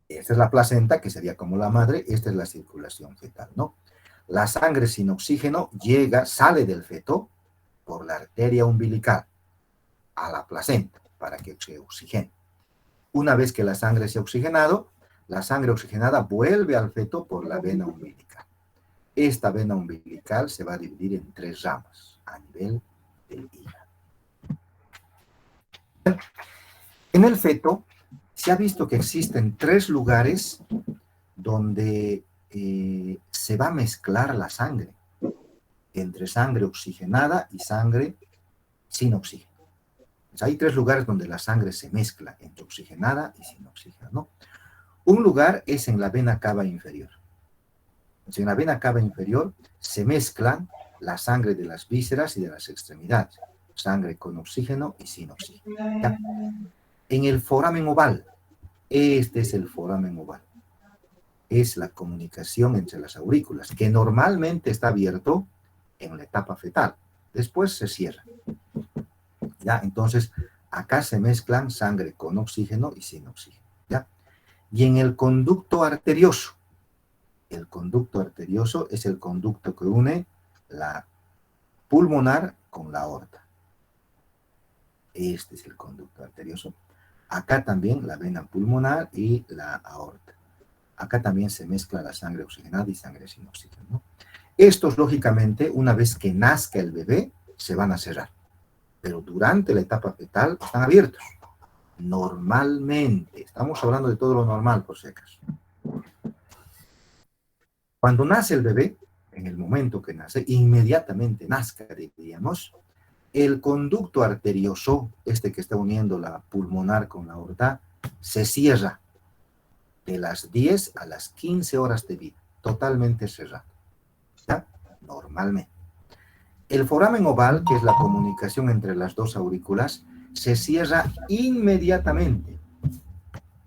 [SPEAKER 1] esta es la placenta, que sería como la madre, esta es la circulación fetal, ¿no? La sangre sin oxígeno sale del feto por la arteria umbilical a la placenta para que se oxigene. Una vez que la sangre se ha oxigenado, la sangre oxigenada vuelve al feto por la vena umbilical. Esta vena umbilical se va a dividir en 3 ramas a nivel del hígado. En el feto se ha visto que existen 3 lugares donde se va a mezclar la sangre, entre sangre oxigenada y sangre sin oxígeno. Pues hay 3 lugares donde la sangre se mezcla entre oxigenada y sin oxígeno, ¿no? Un lugar es en la vena cava inferior. En la vena cava inferior se mezclan la sangre de las vísceras y de las extremidades, sangre con oxígeno y sin oxígeno, ¿ya? En el foramen oval, este es el foramen oval, es la comunicación entre las aurículas, que normalmente está abierto en la etapa fetal, después se cierra, ¿ya? Entonces, acá se mezclan sangre con oxígeno y sin oxígeno, ¿ya? Y en el conducto arterioso es el conducto que une la pulmonar con la aorta. Este es el conducto arterioso. Acá también la vena pulmonar y la aorta. Acá también se mezcla la sangre oxigenada y sangre sin oxígeno, ¿no? Estos, lógicamente, una vez que nazca el bebé, se van a cerrar. Pero durante la etapa fetal están abiertos. Normalmente. Estamos hablando de todo lo normal, por si acaso. Cuando nace el bebé, en el momento que nace, inmediatamente nazca, diríamos, el conducto arterioso, este que está uniendo la pulmonar con la aorta, se cierra de las 10 a las 15 horas de vida, totalmente cerrado, ¿ya? Normalmente. El foramen oval, que es la comunicación entre las 2 aurículas, se cierra inmediatamente.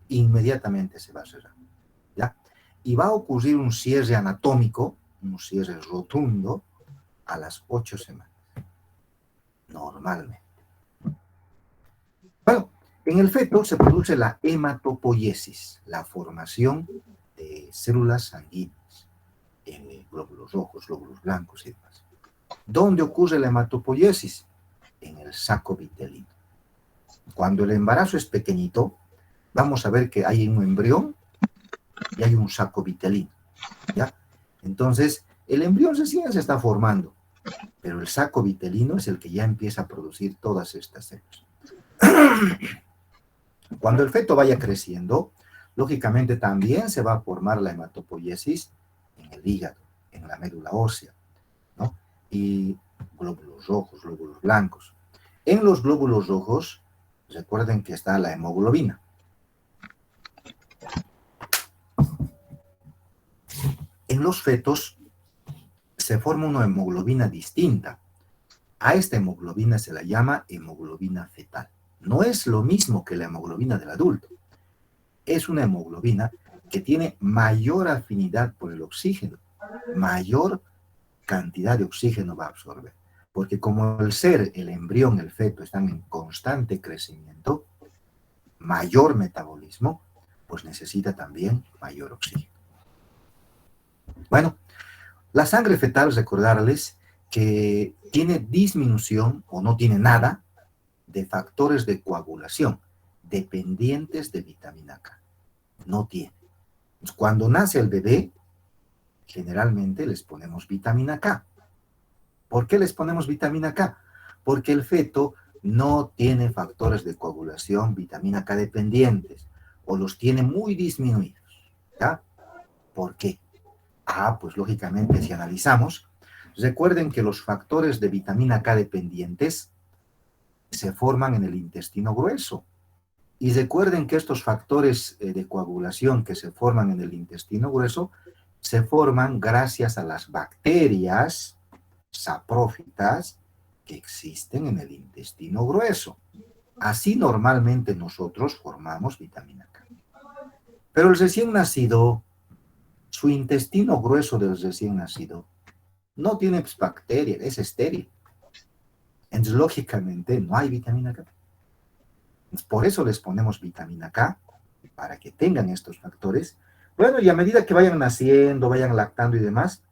[SPEAKER 1] Inmediatamente se va a cerrar, ¿ya? Y va a ocurrir un cierre anatómico, un cierre rotundo, a las 8 semanas. Normalmente. Bueno, en el feto se produce la hematopoiesis, la formación de células sanguíneas, glóbulos rojos, glóbulos blancos y demás. ¿Dónde ocurre la hematopoiesis? En el saco vitelino. Cuando el embarazo es pequeñito, vamos a ver que hay un embrión y hay un saco vitelino, ¿ya? Entonces, el embrión recién se está formando, pero el saco vitelino es el que ya empieza a producir todas estas células. Cuando el feto vaya creciendo, lógicamente también se va a formar la hematopoiesis en el hígado, en la médula ósea, ¿no? Y glóbulos rojos, glóbulos blancos. En los glóbulos rojos, recuerden que está la hemoglobina. En los fetos se forma una hemoglobina distinta. A esta hemoglobina se la llama hemoglobina fetal. No es lo mismo que la hemoglobina del adulto. Es una hemoglobina que tiene mayor afinidad por el oxígeno, mayor cantidad de oxígeno va a absorber. Porque como el embrión, el feto están en constante crecimiento, mayor metabolismo, pues necesita también mayor oxígeno. Bueno, la sangre fetal, recordarles que tiene disminución o no tiene nada de factores de coagulación dependientes de vitamina K. No tiene. Entonces, cuando nace el bebé, generalmente les ponemos vitamina K. ¿Por qué les ponemos vitamina K? Porque el feto no tiene factores de coagulación vitamina K dependientes o los tiene muy disminuidos. ¿Ya? ¿Por qué? Pues lógicamente si analizamos, recuerden que los factores de vitamina K dependientes se forman en el intestino grueso. Y recuerden que estos factores de coagulación que se forman en el intestino grueso se forman gracias a las bacterias saprófitas que existen en el intestino grueso. Así normalmente nosotros formamos vitamina K. Pero el recién nacido, su intestino grueso del recién nacido, no tiene bacterias, es estéril. Entonces, lógicamente, no hay vitamina K. Entonces, por eso les ponemos vitamina K, para que tengan estos factores. Bueno, y a medida que vayan naciendo, vayan lactando y demás,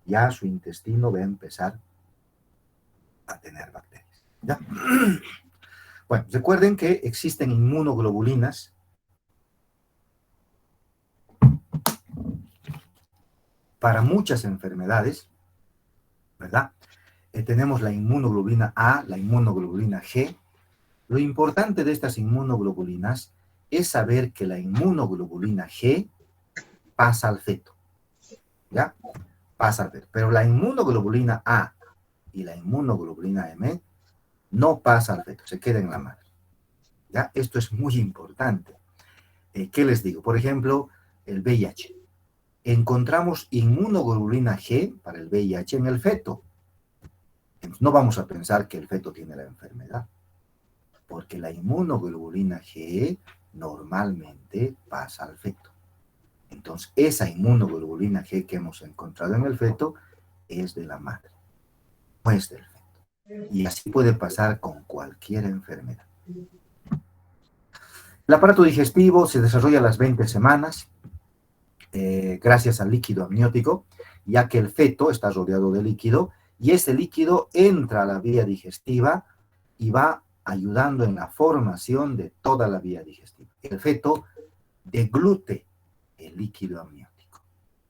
[SPEAKER 1] ya su intestino va a empezar a tener bacterias. ¿Ya? Bueno, recuerden que existen inmunoglobulinas para muchas enfermedades, ¿verdad? Tenemos la inmunoglobulina A, la inmunoglobulina G. Lo importante de estas inmunoglobulinas es saber que la inmunoglobulina G pasa al feto, ¿ya? Pasa al feto. Pero la inmunoglobulina A y la inmunoglobulina M no pasa al feto, se queda en la madre, ¿ya? Esto es muy importante. ¿Qué les digo? Por ejemplo, el VIH. Encontramos inmunoglobulina G para el VIH en el feto. Entonces, no vamos a pensar que el feto tiene la enfermedad, porque la inmunoglobulina G normalmente pasa al feto. Entonces, esa inmunoglobulina G que hemos encontrado en el feto es de la madre, no es del feto. Y así puede pasar con cualquier enfermedad. El aparato digestivo se desarrolla a las 20 semanas gracias al líquido amniótico, ya que el feto está rodeado de líquido y ese líquido entra a la vía digestiva y va ayudando en la formación de toda la vía digestiva. El feto deglute el líquido amniótico,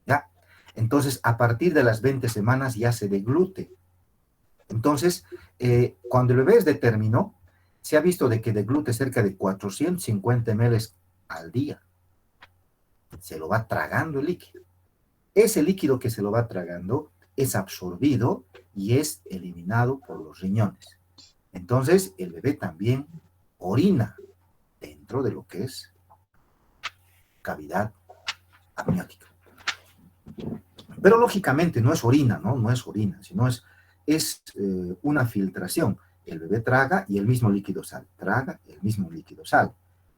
[SPEAKER 1] ¿ya? Entonces, a partir de las 20 semanas ya se deglute. Entonces, cuando el bebé es de término, se ha visto de que deglute cerca de 450 ml al día. Se lo va tragando el líquido. Ese líquido que se lo va tragando es absorbido y es eliminado por los riñones. Entonces, el bebé también orina dentro de lo que es cavidad amniótica. Pero lógicamente no es orina, ¿no? No es orina, sino es una filtración. El bebé traga y el mismo líquido sale. Traga y el mismo líquido sale.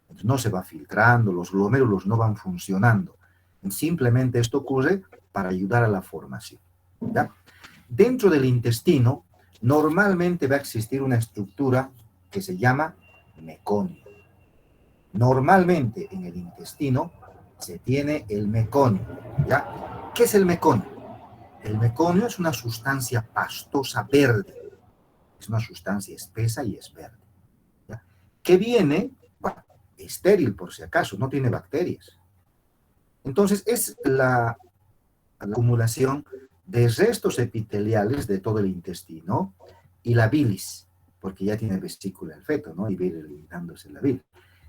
[SPEAKER 1] Entonces no se va filtrando, los glomérulos no van funcionando. Simplemente esto ocurre para ayudar a la formación, ¿ya? Dentro del intestino, normalmente va a existir una estructura que se llama meconio. Normalmente en el intestino se tiene el meconio, ¿ya? ¿Qué es el meconio? El meconio es una sustancia pastosa verde, es una sustancia espesa y es verde, ¿ya? Que viene, bueno, estéril por si acaso, no tiene bacterias. Entonces es la acumulación de restos epiteliales de todo el intestino y la bilis, porque ya tiene vesícula el feto, ¿no? Y va a ir eliminándose la bilis.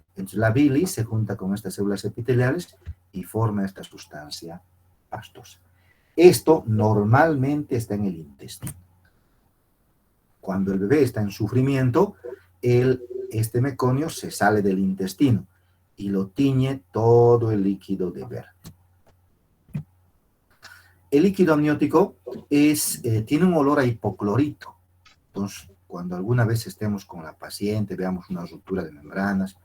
[SPEAKER 1] Entonces la bilis se junta con estas células epiteliales y forma esta sustancia pastosa. Esto normalmente está en el intestino. Cuando el bebé está en sufrimiento, este meconio se sale del intestino y lo tiñe todo el líquido de verde. El líquido amniótico tiene un olor a hipoclorito. Entonces, cuando alguna vez estemos con la paciente, veamos una ruptura de membranas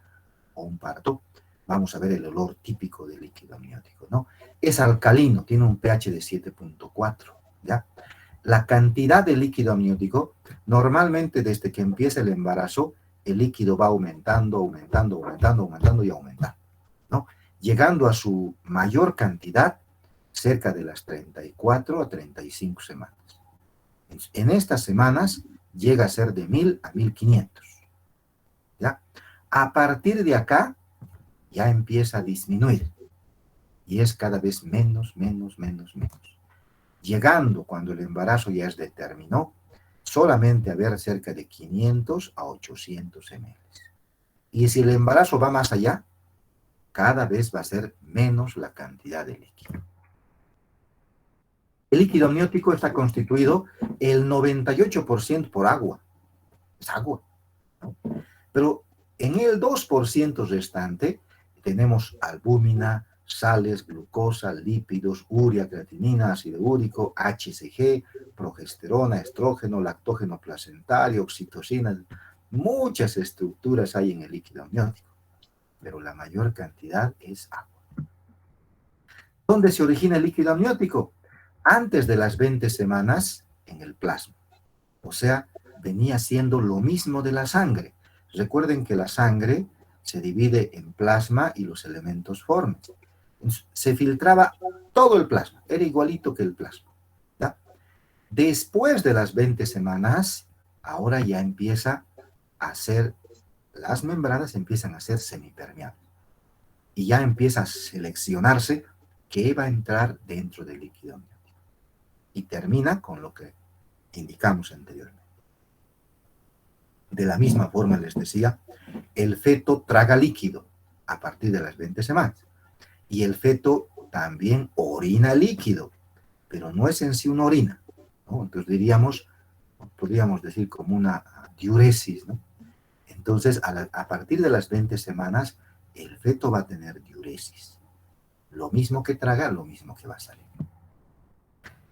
[SPEAKER 1] o un parto, vamos a ver el olor típico del líquido amniótico, ¿no? Es alcalino, tiene un pH de 7.4, ¿ya? La cantidad de líquido amniótico, normalmente desde que empieza el embarazo, el líquido va aumentando, aumentando, aumentando, aumentando y aumentando, ¿no? Llegando a su mayor cantidad cerca de las 34 a 35 semanas. En estas semanas llega a ser de 1000 a 1500. ¿Ya? A partir de acá ya empieza a disminuir y es cada vez menos, menos, menos, menos. Llegando cuando el embarazo ya es determinado, solamente a haber cerca de 500 a 800 ml. Y si el embarazo va más allá, cada vez va a ser menos la cantidad de líquido. El líquido amniótico está constituido el 98% por agua. Es agua, ¿no? Pero en el 2% restante tenemos albúmina, sales, glucosa, lípidos, urea, creatinina, ácido úrico, HCG, progesterona, estrógeno, lactógeno placentario, oxitocina. Muchas estructuras hay en el líquido amniótico, pero la mayor cantidad es agua. ¿Dónde se origina el líquido amniótico? Antes de las 20 semanas en el plasma. O sea, venía siendo lo mismo de la sangre. Recuerden que la sangre se divide en plasma y los elementos formes. Se filtraba todo el plasma, era igualito que el plasma. ¿Ya? Después de las 20 semanas, ahora ya empieza a ser, las membranas empiezan a ser semipermeables. Y ya empieza a seleccionarse qué va a entrar dentro del líquido amniótico. Y termina con lo que indicamos anteriormente. De la misma forma, les decía, el feto traga líquido a partir de las 20 semanas. Y el feto también orina líquido, pero no es en sí una orina, ¿no? Entonces podríamos decir como una diuresis, ¿no? Entonces, a partir de las 20 semanas, el feto va a tener diuresis. Lo mismo que traga, lo mismo que va a salir.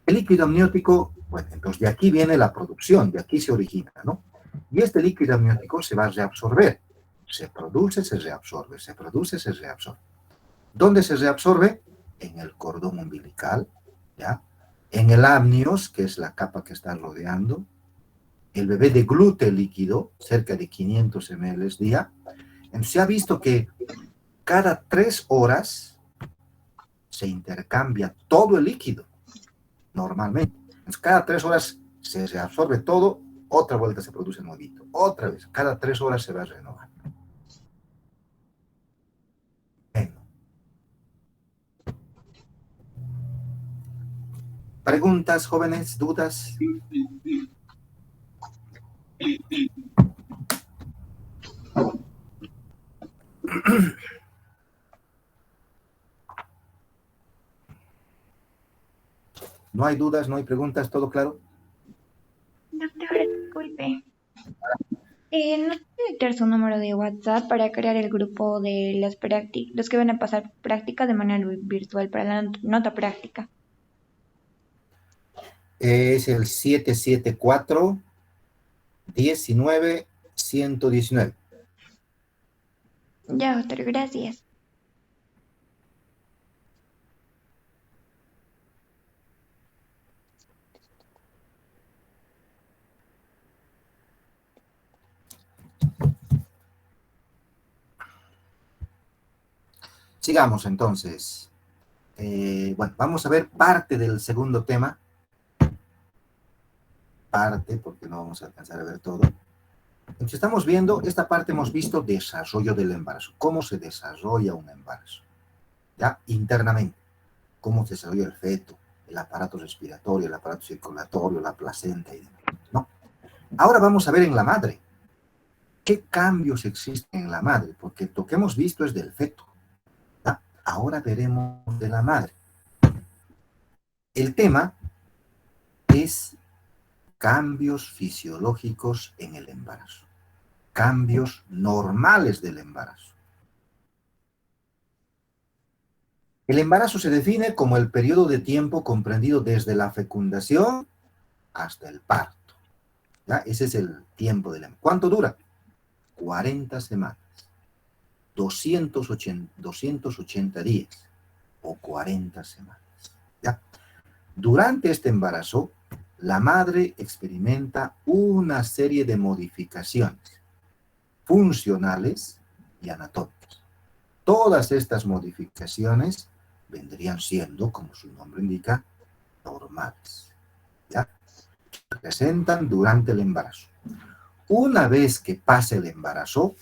[SPEAKER 1] El líquido amniótico, bueno, entonces de aquí viene la producción, de aquí se origina, ¿no? Y este líquido amniótico se va a reabsorber. Se produce, se reabsorbe, se produce, se reabsorbe. ¿Dónde se reabsorbe? En el cordón umbilical, ¿ya? En el amnios, que es la capa que está rodeando. El bebé deglute líquido, cerca de 500 ml día. Entonces se ha visto que cada 3 horas se intercambia todo el líquido, normalmente. Entonces cada 3 horas se reabsorbe todo, otra vuelta se produce nuevito, otra vez, cada 3 horas se va a renovar. Bueno. ¿Preguntas, jóvenes? ¿Dudas? ¿No hay dudas, no hay preguntas? ¿Todo claro?
[SPEAKER 2] Doctor, disculpe. ¿No puede dictar su número de WhatsApp para crear el grupo de los que van a pasar prácticas de manera virtual para la nota práctica?
[SPEAKER 1] Es el 774-19-119.
[SPEAKER 2] Ya, doctor, gracias.
[SPEAKER 1] Sigamos entonces. Bueno, vamos a ver parte del segundo tema. Parte, porque no vamos a alcanzar a ver todo. Entonces estamos viendo, esta parte hemos visto desarrollo del embarazo. Cómo se desarrolla un embarazo. ¿Ya? Internamente. Cómo se desarrolla el feto, el aparato respiratorio, el aparato circulatorio, la placenta y demás, ¿no? Ahora vamos a ver en la madre. ¿Qué cambios existen en la madre? Porque lo que hemos visto es del feto. ¿Ya? Ahora veremos de la madre. El tema es cambios fisiológicos en el embarazo, cambios normales del embarazo. El embarazo se define como el periodo de tiempo comprendido desde la fecundación hasta el parto. ¿Ya? Ese es el tiempo del embarazo. ¿Cuánto dura? 40 semanas, 280 días o 40 semanas. ¿Ya? Durante este embarazo, la madre experimenta una serie de modificaciones funcionales y anatómicas. Todas estas modificaciones vendrían siendo, como su nombre indica, normales. ¿Ya? presentan durante el embarazo. Una vez que pase el embarazo,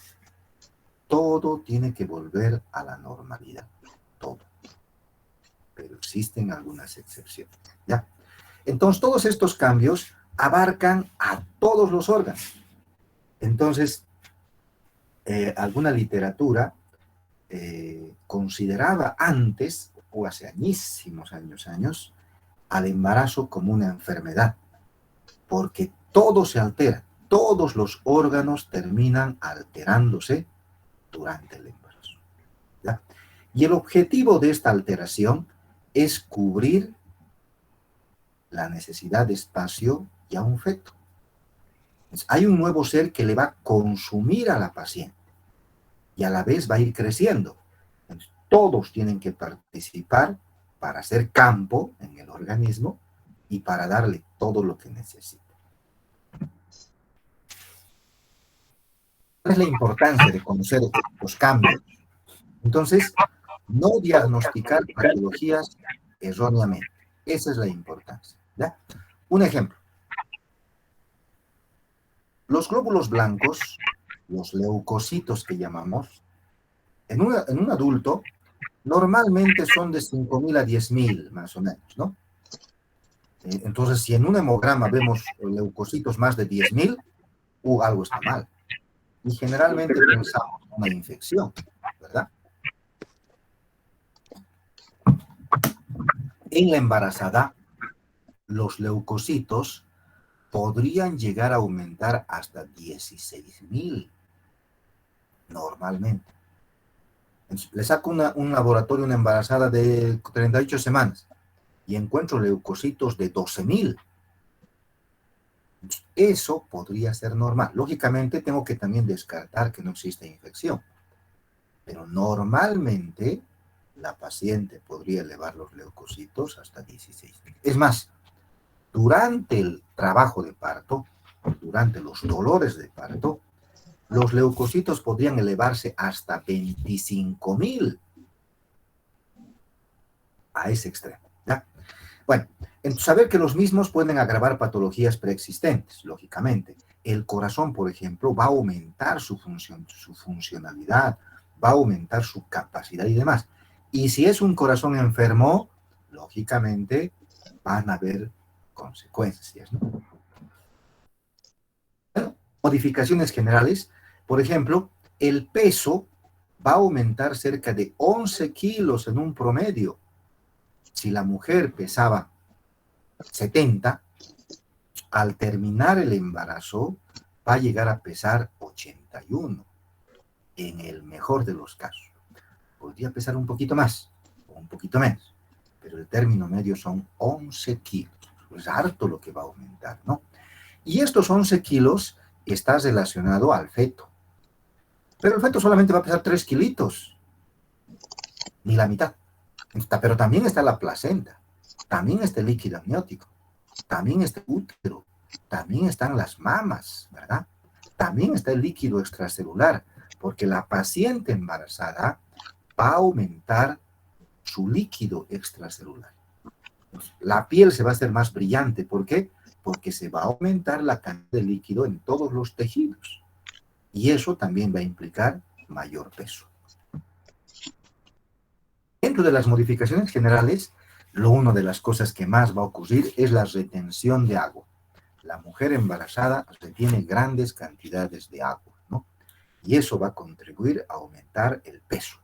[SPEAKER 1] todo tiene que volver a la normalidad, todo. Pero existen algunas excepciones, ¿ya? Entonces, todos estos cambios abarcan a todos los órganos. Entonces, alguna literatura consideraba antes, o hace añísimos años, al embarazo como una enfermedad, porque todo se altera, todos los órganos terminan alterándose durante el embarazo, ¿ya? Y el objetivo de esta alteración es cubrir la necesidad de espacio y a un feto. Entonces, hay un nuevo ser que le va a consumir a la paciente y a la vez va a ir creciendo. Entonces, todos tienen que participar para hacer campo en el organismo y para darle todo lo que necesita. ¿Cuál es la importancia de conocer los cambios? Entonces, no diagnosticar patologías erróneamente. Esa es la importancia, ¿ya? Un ejemplo. Los glóbulos blancos, los leucocitos que llamamos, en un adulto, normalmente son de 5.000 a 10.000, más o menos, ¿no? Entonces, si en un hemograma vemos leucocitos más de 10.000, algo está mal. Y generalmente pensamos en una infección, ¿verdad? En la embarazada, los leucocitos podrían llegar a aumentar hasta 16.000 normalmente. Entonces, le saco un laboratorio, una embarazada de 38 semanas y encuentro leucocitos de 12.000. Eso podría ser normal. Lógicamente tengo que también descartar que no existe infección, pero normalmente la paciente podría elevar los leucocitos hasta 16.000. Es más, durante el trabajo de parto, durante los dolores de parto, los leucocitos podrían elevarse hasta 25.000 a ese extremo, ¿ya? Bueno, saber que los mismos pueden agravar patologías preexistentes, lógicamente. El corazón, por ejemplo, va a aumentar su funcionalidad, va a aumentar su capacidad y demás. Y si es un corazón enfermo, lógicamente van a haber consecuencias, ¿no? Bueno, modificaciones generales, por ejemplo, el peso va a aumentar cerca de 11 kilos en un promedio. Si la mujer pesaba 70, al terminar el embarazo va a llegar a pesar 81, en el mejor de los casos. Podría pesar un poquito más o un poquito menos, pero el término medio son 11 kilos. Es harto lo que va a aumentar, ¿no? Y estos 11 kilos está relacionado al feto. Pero el feto solamente va a pesar 3 kilitos, ni la mitad. Pero también está la placenta, también está el líquido amniótico, también está el útero, también están las mamas, ¿verdad? También está el líquido extracelular, porque la paciente embarazada va a aumentar su líquido extracelular. La piel se va a hacer más brillante, ¿por qué? Porque se va a aumentar la cantidad de líquido en todos los tejidos. Y eso también va a implicar mayor peso. Dentro de las modificaciones generales, una de las cosas que más va a ocurrir es la retención de agua. La mujer embarazada retiene grandes cantidades de agua, ¿no? Y eso va a contribuir a aumentar el peso.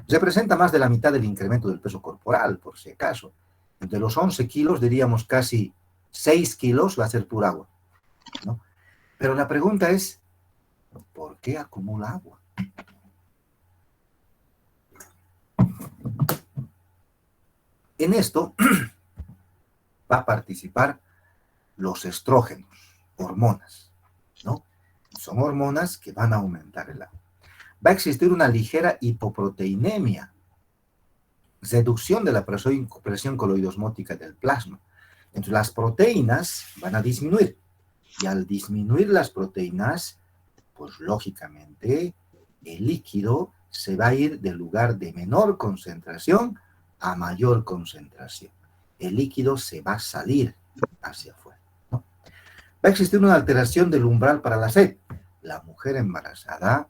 [SPEAKER 1] Representa más de la mitad del incremento del peso corporal, por si acaso. De los 11 kilos, diríamos casi 6 kilos va a ser pura agua, ¿no? Pero la pregunta es, ¿por qué acumula agua? En esto va a participar los estrógenos, hormonas, ¿no? Son hormonas que van a aumentar el agua. Va a existir una ligera hipoproteinemia, reducción de la presión coloidosmótica del plasma. Entonces las proteínas van a disminuir. Y al disminuir las proteínas, pues lógicamente el líquido se va a ir del lugar de menor concentración a mayor concentración. El líquido se va a salir hacia afuera, ¿no? Va a existir una alteración del umbral para la sed. La mujer embarazada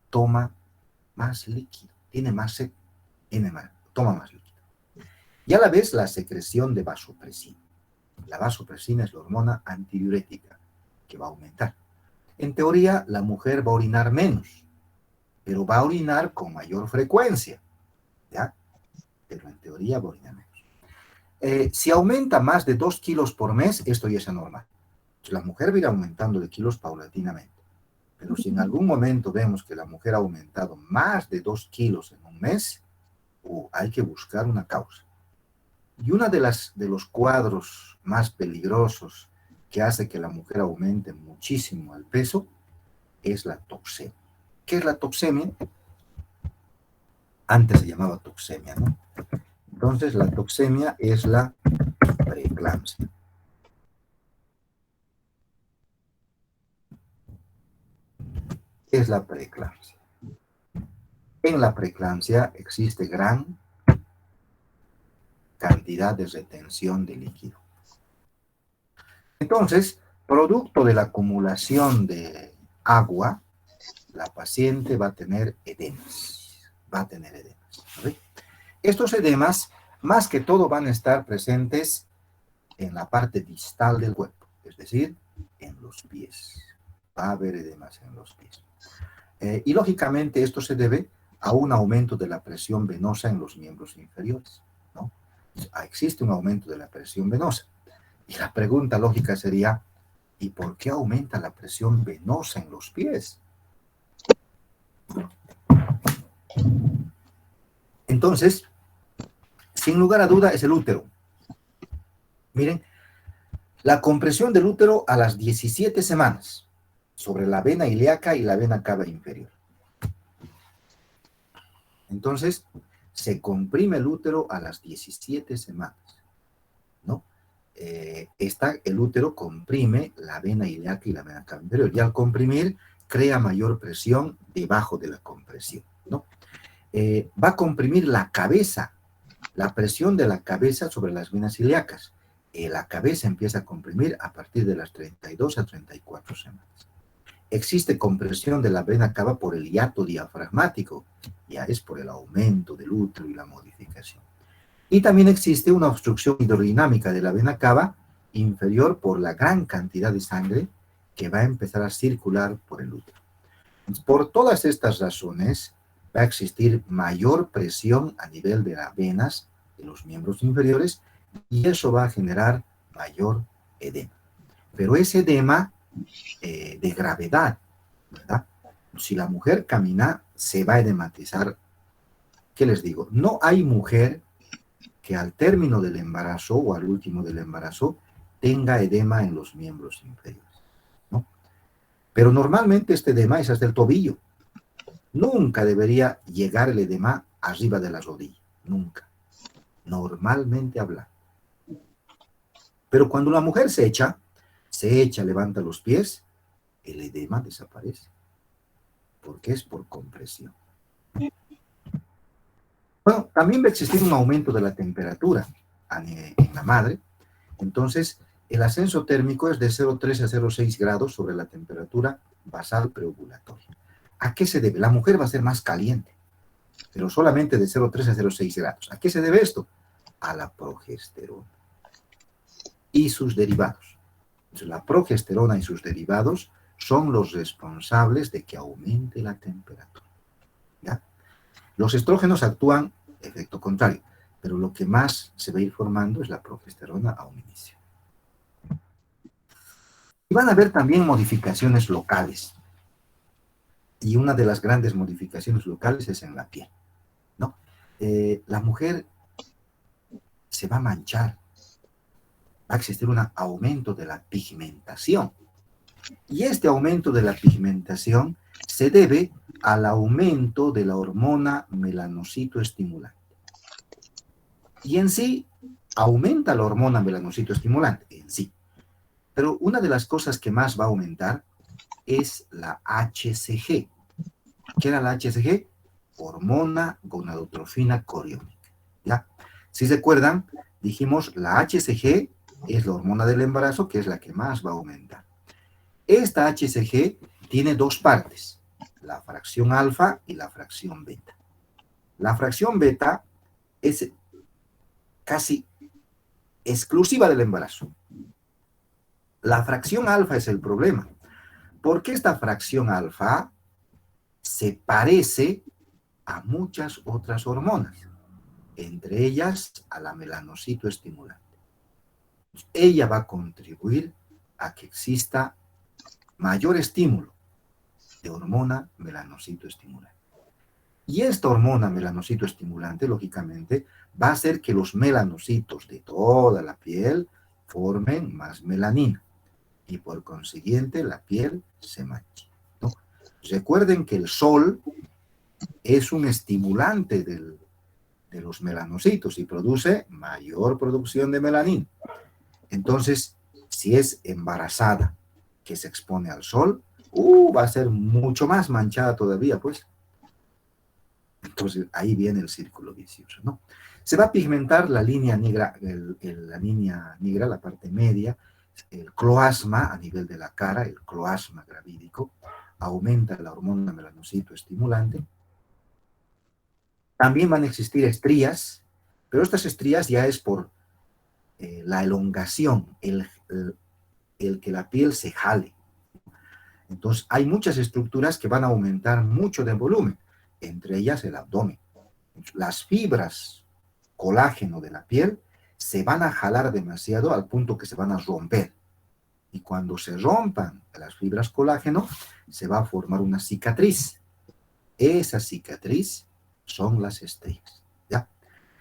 [SPEAKER 1] toma más líquido, tiene más sed, toma más líquido. Y a la vez la secreción de vasopresina. La vasopresina es la hormona antidiurética que va a aumentar. En teoría, la mujer va a orinar menos, pero va a orinar con mayor frecuencia, ¿ya? Pero en teoría va a orinar menos. Si aumenta más de 2 kilos por mes, esto ya es anormal. La mujer va a ir aumentando de kilos paulatinamente. Pero si en algún momento vemos que la mujer ha aumentado más de 2 kilos en un mes, hay que buscar una causa. Y uno de los cuadros más peligrosos que hace que la mujer aumente muchísimo el peso es la toxemia. ¿Qué es la toxemia? Antes se llamaba toxemia, ¿no? Entonces, la toxemia es la preeclampsia. ¿Qué es la preeclampsia? En la preeclampsia existe gran cantidad de retención de líquido. Entonces, producto de la acumulación de agua, la paciente va a tener edemas. ¿Sí? Estos edemas, más que todo, van a estar presentes en la parte distal del cuerpo, es decir, en los pies. Va a haber edemas en los pies. Y lógicamente esto se debe a un aumento de la presión venosa en los miembros inferiores, ¿no? Existe un aumento de la presión venosa. Y la pregunta lógica sería, ¿y por qué aumenta la presión venosa en los pies? Entonces, sin lugar a duda, es el útero. Miren, la compresión del útero a las 17 semanas sobre la vena ilíaca y la vena cava inferior. Entonces, se comprime el útero a las 17 semanas, ¿no? El útero comprime la vena ilíaca y la vena cava inferior. Y al comprimir, crea mayor presión debajo de la compresión, ¿no? Va a comprimir la cabeza, la presión de la cabeza sobre las venas ilíacas. La cabeza empieza a comprimir a partir de las 32 a 34 semanas. Existe compresión de la vena cava por el hiato diafragmático, ya es por el aumento del útero y la modificación. Y también existe una obstrucción hidrodinámica de la vena cava inferior por la gran cantidad de sangre que va a empezar a circular por el útero. Por todas estas razones, va a existir mayor presión a nivel de las venas de los miembros inferiores y eso va a generar mayor edema. Pero ese edema de gravedad, ¿verdad? Si la mujer camina, se va a edematizar. ¿Qué les digo? No hay mujer que al término del embarazo o al último del embarazo tenga edema en los miembros inferiores, ¿no? Pero normalmente este edema es hasta el tobillo. Nunca debería llegar el edema arriba de la rodilla, nunca. Normalmente hablando. Pero cuando la mujer se echa, levanta los pies, el edema desaparece. Porque es por compresión. Bueno, también va a existir un aumento de la temperatura en la madre. Entonces, el ascenso térmico es de 0,3 a 0,6 grados sobre la temperatura basal preovulatoria. ¿A qué se debe? La mujer va a ser más caliente, pero solamente de 0,3 a 0,6 grados. ¿A qué se debe esto? A la progesterona y sus derivados. Entonces, la progesterona y sus derivados son los responsables de que aumente la temperatura, ¿ya? Los estrógenos actúan efecto contrario, pero lo que más se va a ir formando es la progesterona a un inicio. Y van a haber también modificaciones locales. Y una de las grandes modificaciones locales es en la piel, ¿no? La mujer se va a manchar. Va a existir un aumento de la pigmentación. Y este aumento de la pigmentación se debe al aumento de la hormona melanocito estimulante. Y en sí, aumenta la hormona melanocito estimulante, en sí. Pero una de las cosas que más va a aumentar es la HCG. ¿Qué era la HCG? Hormona gonadotrofina coriónica, ¿ya? Si se acuerdan, dijimos la HCG es la hormona del embarazo, que es la que más va a aumentar. Esta HCG tiene dos partes, la fracción alfa y la fracción beta. La fracción beta es casi exclusiva del embarazo. La fracción alfa es el problema, porque esta fracción alfa se parece a muchas otras hormonas, entre ellas a la melanocito estimulante. Ella va a contribuir a que exista mayor estímulo de hormona melanocito estimulante. Y esta hormona melanocito estimulante, lógicamente, va a hacer que los melanocitos de toda la piel formen más melanina y por consiguiente la piel se manche, ¿no? Recuerden que el sol es un estimulante de los melanocitos y produce mayor producción de melanina. Entonces, si es embarazada que se expone al sol, va a ser mucho más manchada todavía, pues. Entonces, ahí viene el círculo vicioso, ¿no? Se va a pigmentar la línea negra, la línea negra, la parte media, el cloasma a nivel de la cara, el cloasma gravídico, aumenta la hormona melanocito estimulante. También van a existir estrías, pero estas estrías ya es por la elongación, el que la piel se jale. Entonces, hay muchas estructuras que van a aumentar mucho de volumen, entre ellas el abdomen. Las fibras colágeno de la piel se van a jalar demasiado al punto que se van a romper. Y cuando se rompan las fibras colágeno, se va a formar una cicatriz. Esa cicatriz son las estrías, ¿ya?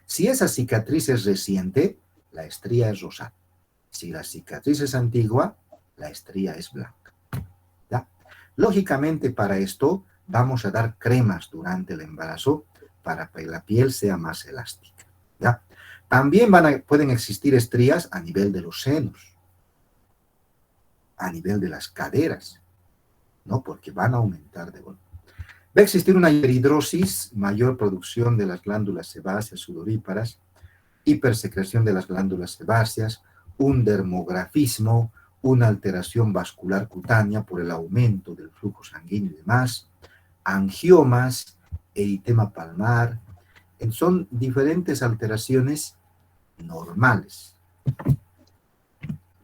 [SPEAKER 1] Si esa cicatriz es reciente, la estría es rosada. Si la cicatriz es antigua, la estría es blanca, ¿ya? Lógicamente, para esto vamos a dar cremas durante el embarazo para que la piel sea más elástica, ¿ya? También pueden existir estrías a nivel de los senos, a nivel de las caderas, ¿no? Porque van a aumentar de volumen. Va a existir una hiperhidrosis, mayor producción de las glándulas sebáceas sudoríparas, hipersecreción de las glándulas sebáceas, un dermografismo, una alteración vascular cutánea por el aumento del flujo sanguíneo y demás, angiomas, eritema palmar. Son diferentes alteraciones normales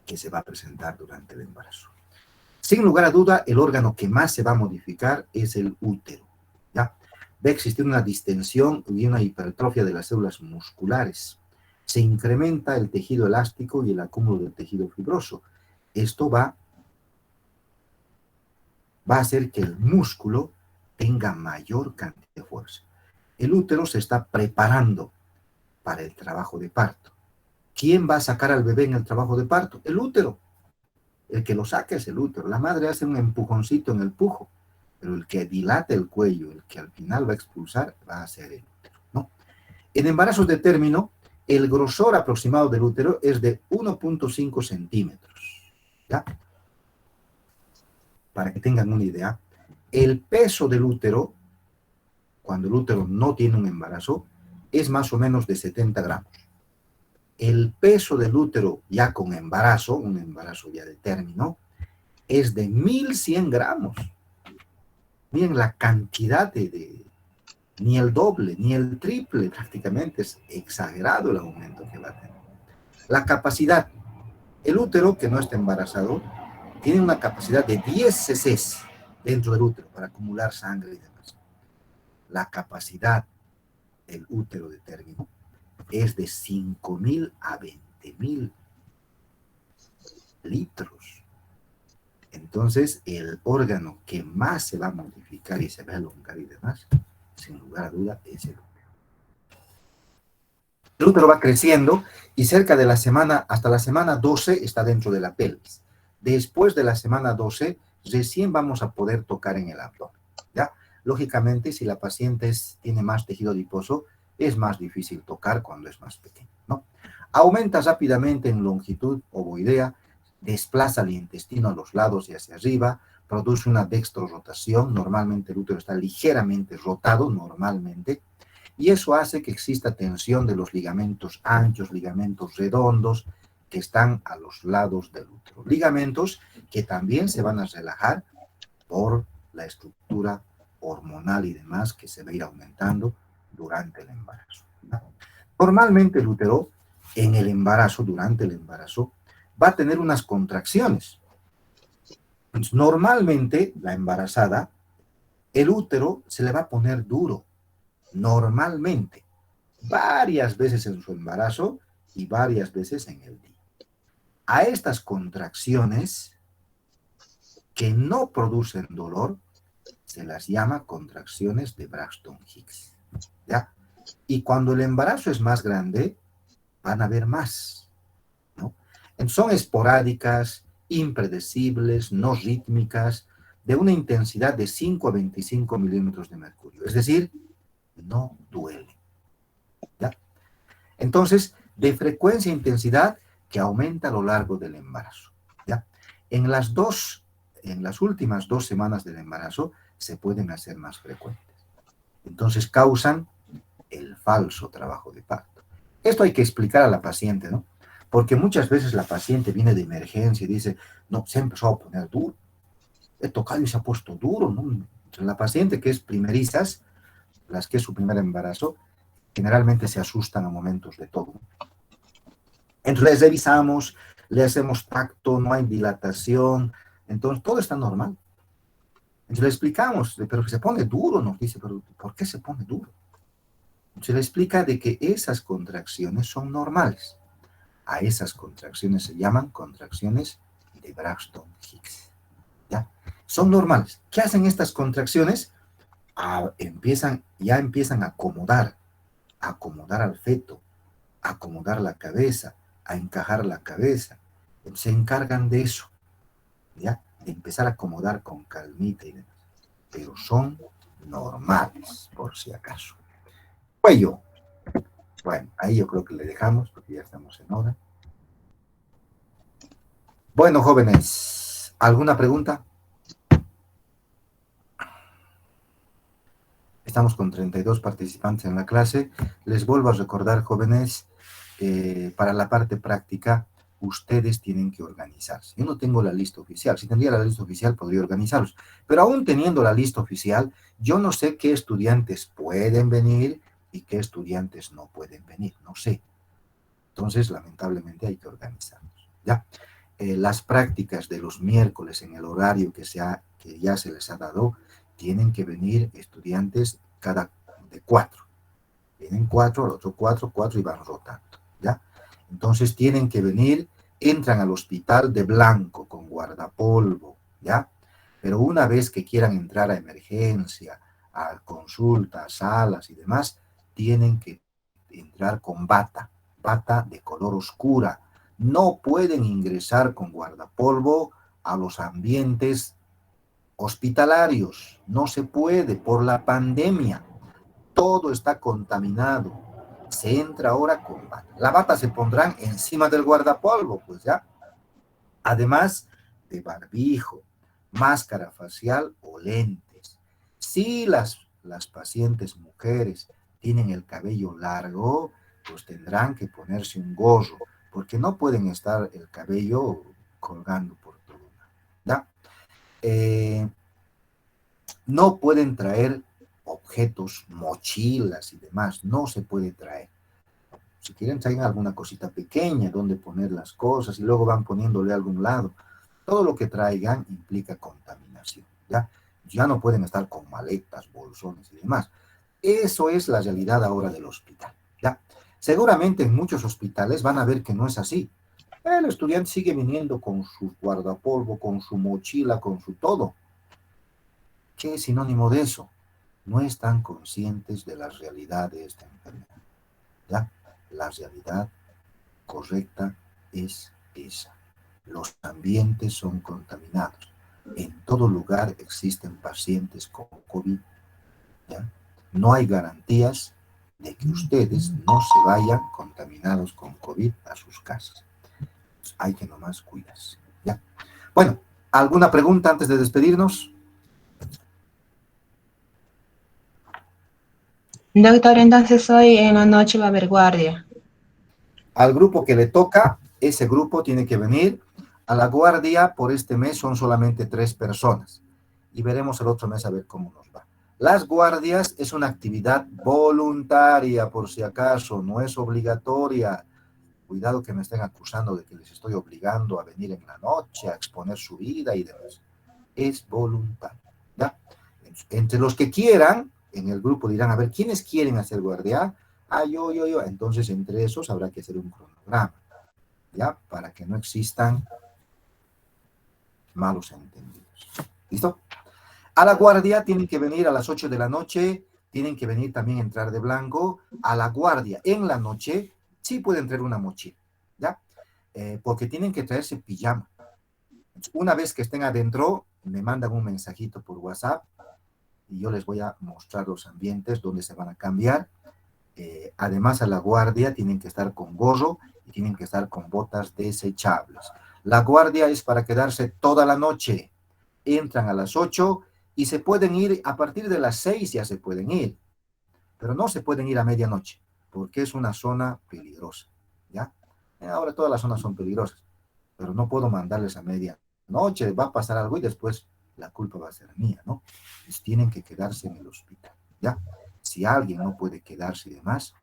[SPEAKER 1] que se va a presentar durante el embarazo. Sin lugar a duda, el órgano que más se va a modificar es el útero, ¿ya? Va a existir una distensión y una hipertrofia de las células musculares. Se incrementa el tejido elástico y el acúmulo del tejido fibroso. Esto va a hacer que el músculo tenga mayor cantidad de fuerza. El útero se está preparando para el trabajo de parto. ¿Quién va a sacar al bebé en el trabajo de parto? El útero. El que lo saca es el útero. La madre hace un empujoncito en el pujo, pero el que dilata el cuello, el que al final va a expulsar, va a ser el útero, ¿no? En embarazos de término, el grosor aproximado del útero es de 1.5 centímetros, ¿ya? Para que tengan una idea, el peso del útero, cuando el útero no tiene un embarazo, es más o menos de 70 gramos. El peso del útero ya con embarazo, un embarazo ya de término, es de 1.100 gramos. Miren la cantidad ni el doble, ni el triple prácticamente, es exagerado el aumento que va a tener. La capacidad, el útero que no está embarazado, tiene una capacidad de 10 cc's dentro del útero para acumular sangre y demás. La capacidad del útero de término es de 5.000 a 20.000 litros. Entonces, el órgano que más se va a modificar y se va a elongar y demás, sin lugar a duda, es el útero. El útero va creciendo y cerca de hasta la semana 12 está dentro de la pelvis. Después de la semana 12, recién vamos a poder tocar en el abdomen, ¿ya? Lógicamente, si la paciente tiene más tejido adiposo, es más difícil tocar cuando es más pequeño, ¿no? Aumenta rápidamente en longitud ovoidea, desplaza el intestino a los lados y hacia arriba, produce una dextrorotación, normalmente el útero está ligeramente rotado, normalmente, y eso hace que exista tensión de los ligamentos anchos, ligamentos redondos, que están a los lados del útero. Ligamentos que también se van a relajar por la estructura hormonal y demás que se va a ir aumentando durante el embarazo. Normalmente el útero en el embarazo, durante el embarazo, va a tener unas contracciones. Normalmente la embarazada, el útero se le va a poner duro, normalmente, varias veces en su embarazo y varias veces en el día. A estas contracciones que no producen dolor, se las llama contracciones de Braxton Hicks, ¿ya? Y cuando el embarazo es más grande, van a haber más, ¿no? Son esporádicas, impredecibles, no rítmicas, de una intensidad de 5 a 25 milímetros de mercurio. Es decir, no duele, ¿ya? Entonces, de frecuencia e intensidad que aumenta a lo largo del embarazo, ¿ya? En las últimas 2 semanas del embarazo se pueden hacer más frecuentes. Entonces causan el falso trabajo de parto. Esto hay que explicar a la paciente, ¿no? Porque muchas veces la paciente viene de emergencia y dice, no, se ha empezado a poner duro. He tocado y se ha puesto duro, ¿no? La paciente que es primerizas, las que es su primer embarazo, generalmente se asustan a momentos de todo. Entonces les revisamos, le hacemos tacto, no hay dilatación, entonces todo está normal. Entonces le explicamos, pero se pone duro, nos dice, pero ¿por qué se pone duro? Se le explica de que esas contracciones son normales. A esas contracciones se llaman contracciones de Braxton Hicks, ¿ya? Son normales. ¿Qué hacen estas contracciones? Ya empiezan a acomodar al feto, a acomodar la cabeza, a encajar la cabeza. Se encargan de eso, ¿ya? De empezar a acomodar con calmita y demás. Pero son normales, por si acaso. Cuello. Bueno, ahí yo creo que le dejamos porque ya estamos en hora. Bueno, jóvenes, ¿alguna pregunta? Estamos con 32 participantes en la clase. Les vuelvo a recordar, jóvenes, para la parte práctica, ustedes tienen que organizarse. Yo no tengo la lista oficial. Si tendría la lista oficial, podría organizarlos. Pero aún teniendo la lista oficial, yo no sé qué estudiantes pueden venir y qué estudiantes no pueden venir. No sé. Entonces, lamentablemente, hay que organizarnos, ¿ya? Las prácticas de los miércoles en el horario que ya se les ha dado, tienen que venir estudiantes de 4. Vienen 4, al otro 4, 4 y van rotando, ¿ya? Entonces tienen que venir, entran al hospital de blanco con guardapolvo, ¿ya? Pero una vez que quieran entrar a emergencia, a consulta, a salas y demás, tienen que entrar con bata de color oscura. No pueden ingresar con guardapolvo a los ambientes hospitalarios. No se puede por la pandemia. Todo está contaminado. Se entra ahora con bata. La bata se pondrán encima del guardapolvo, pues ya. Además de barbijo, máscara facial o lentes. Si las pacientes mujeres tienen el cabello largo, pues tendrán que ponerse un gorro, porque no pueden estar el cabello colgando por todo lado, ¿ya? No pueden traer objetos, mochilas y demás, no se puede traer. Si quieren, traigan alguna cosita pequeña donde poner las cosas y luego van poniéndole a algún lado. Todo lo que traigan implica contaminación, ¿ya? Ya no pueden estar con maletas, bolsones y demás. Eso es la realidad ahora del hospital, ¿ya? Seguramente en muchos hospitales van a ver que no es así. El estudiante sigue viniendo con su guardapolvo, con su mochila, con su todo. ¿Qué es sinónimo de eso? No están conscientes de la realidad de esta enfermedad, ¿ya? La realidad correcta es esa. Los ambientes son contaminados. En todo lugar existen pacientes con COVID, ¿ya? No hay garantías de que ustedes no se vayan contaminados con COVID a sus casas. Hay que nomás cuidarse, ¿ya? Bueno, ¿alguna pregunta antes de despedirnos?
[SPEAKER 3] Doctor, entonces hoy en la noche va a haber guardia.
[SPEAKER 1] Al grupo que le toca, ese grupo tiene que venir. A la guardia por este mes son solamente 3 personas y veremos el otro mes a ver cómo nos va. Las guardias es una actividad voluntaria, por si acaso, no es obligatoria. Cuidado que me estén acusando de que les estoy obligando a venir en la noche, a exponer su vida y demás. Es voluntario, ¿ya? Entre los que quieran, en el grupo dirán, a ver, ¿quiénes quieren hacer guardia? Ah, yo. Entonces, entre esos habrá que hacer un cronograma, ¿ya? Para que no existan malos entendidos. ¿Listo? A la guardia tienen que venir a las 8 de la noche, tienen que venir también a entrar de blanco. A la guardia en la noche sí pueden traer una mochila, ¿ya? Porque tienen que traerse pijama. Una vez que estén adentro, me mandan un mensajito por WhatsApp y yo les voy a mostrar los ambientes donde se van a cambiar. Además, a la guardia tienen que estar con gorro y tienen que estar con botas desechables. La guardia es para quedarse toda la noche. Entran a las 8 y se pueden ir, a partir de las 6 ya se pueden ir, pero no se pueden ir a medianoche, porque es una zona peligrosa, ¿ya? Ahora todas las zonas son peligrosas, pero no puedo mandarles a medianoche, va a pasar algo y después la culpa va a ser mía, ¿no? Pues tienen que quedarse en el hospital, ¿ya? Si alguien no puede quedarse y demás,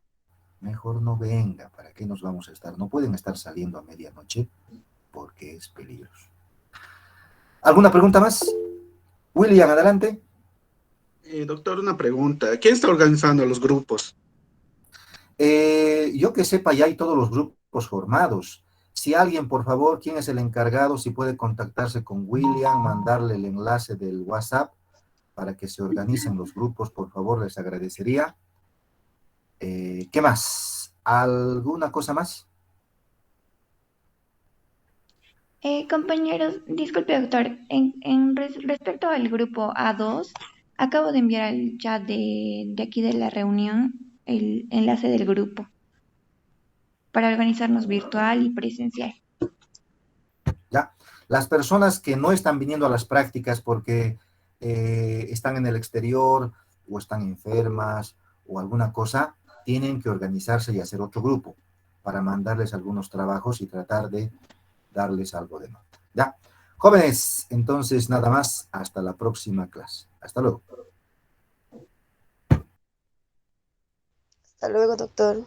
[SPEAKER 1] mejor no venga, ¿para qué nos vamos a estar? No pueden estar saliendo a medianoche porque es peligroso. ¿Alguna pregunta más? William, adelante.
[SPEAKER 3] Doctor, una pregunta. ¿Quién está organizando los grupos?
[SPEAKER 1] Yo que sepa, ya hay todos los grupos formados. Si alguien, por favor, ¿quién es el encargado? Si puede contactarse con William, mandarle el enlace del WhatsApp para que se organicen los grupos, por favor, les agradecería. ¿Qué más? ¿Alguna cosa más?
[SPEAKER 2] Compañeros, disculpe doctor, respecto al grupo A2, acabo de enviar al chat de aquí de la reunión el enlace del grupo para organizarnos virtual y presencial.
[SPEAKER 1] ¿Ya? Las personas que no están viniendo a las prácticas porque están en el exterior o están enfermas o alguna cosa, tienen que organizarse y hacer otro grupo para mandarles algunos trabajos y tratar de darles algo de nota. ¿Ya? Jóvenes, entonces nada más, hasta la próxima clase. Hasta luego.
[SPEAKER 4] Hasta luego, doctor.